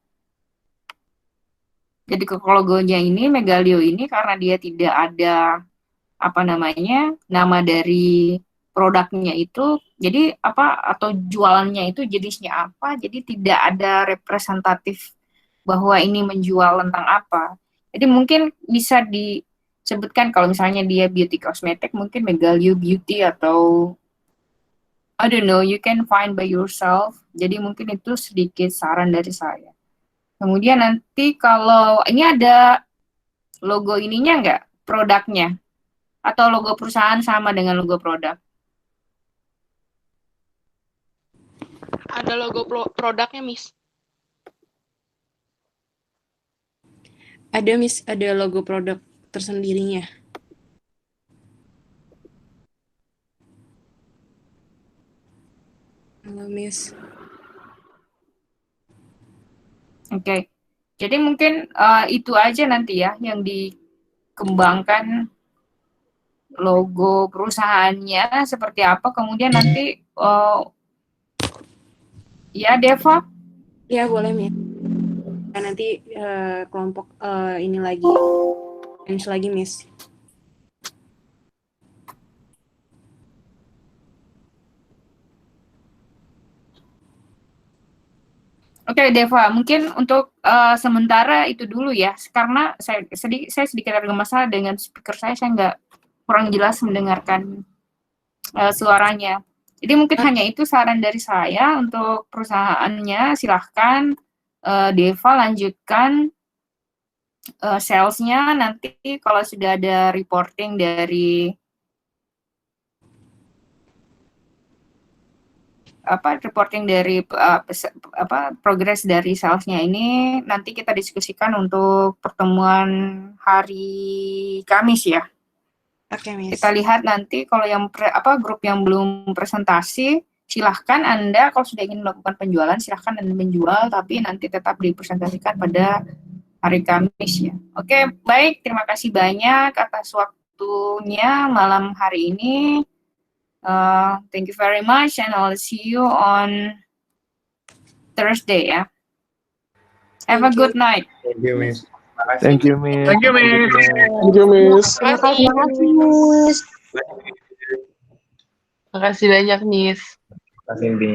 S2: Jadi ke logonya ini Megaleo ini karena dia tidak ada apa namanya nama dari produknya itu, jadi apa atau jualannya itu jenisnya apa, jadi tidak ada representatif bahwa ini menjual tentang apa. Jadi mungkin bisa disebutkan kalau misalnya dia beauty cosmetic mungkin Megaleo Beauty atau I don't know, you can find by yourself. Jadi mungkin itu sedikit saran dari saya. Kemudian nanti kalau ini ada logo ininya nggak, produknya? Atau logo perusahaan sama dengan logo produk?
S18: Ada logo produknya, Miss.
S5: Ada, Miss, ada logo produk tersendirinya. Halo, Miss.
S2: Oke. Jadi mungkin itu aja nanti ya yang dikembangkan logo perusahaannya seperti apa. Kemudian nanti ya Deva.
S5: Ya boleh, Miss. Nanti kelompok ini lagi, Miss.
S2: Oke, Deva, mungkin untuk sementara itu dulu ya, karena saya sedikit ada masalah dengan speaker saya nggak kurang jelas mendengarkan suaranya. Jadi mungkin hanya itu saran dari saya untuk perusahaannya. Silahkan Deva lanjutkan sales-nya, nanti kalau sudah ada reporting dari progres dari salesnya ini, nanti kita diskusikan untuk pertemuan hari Kamis ya.
S5: Oke, Miss.
S2: Kita lihat nanti kalau yang grup yang belum presentasi, silahkan Anda kalau sudah ingin melakukan penjualan, silahkan Anda menjual, tapi nanti tetap dipresentasikan pada hari Kamis ya. Oke, baik, terima kasih banyak atas waktunya malam hari ini. Thank you very much, and I'll see you on Thursday ya. Have a good night.
S1: Thank you, Miss.
S9: Thank you, Miss.
S17: Thank you, Miss.
S9: Thank you, Miss.
S4: Terima kasih, Miss.
S18: Makasih banyak, Miss.
S1: Terima kasih, Miss.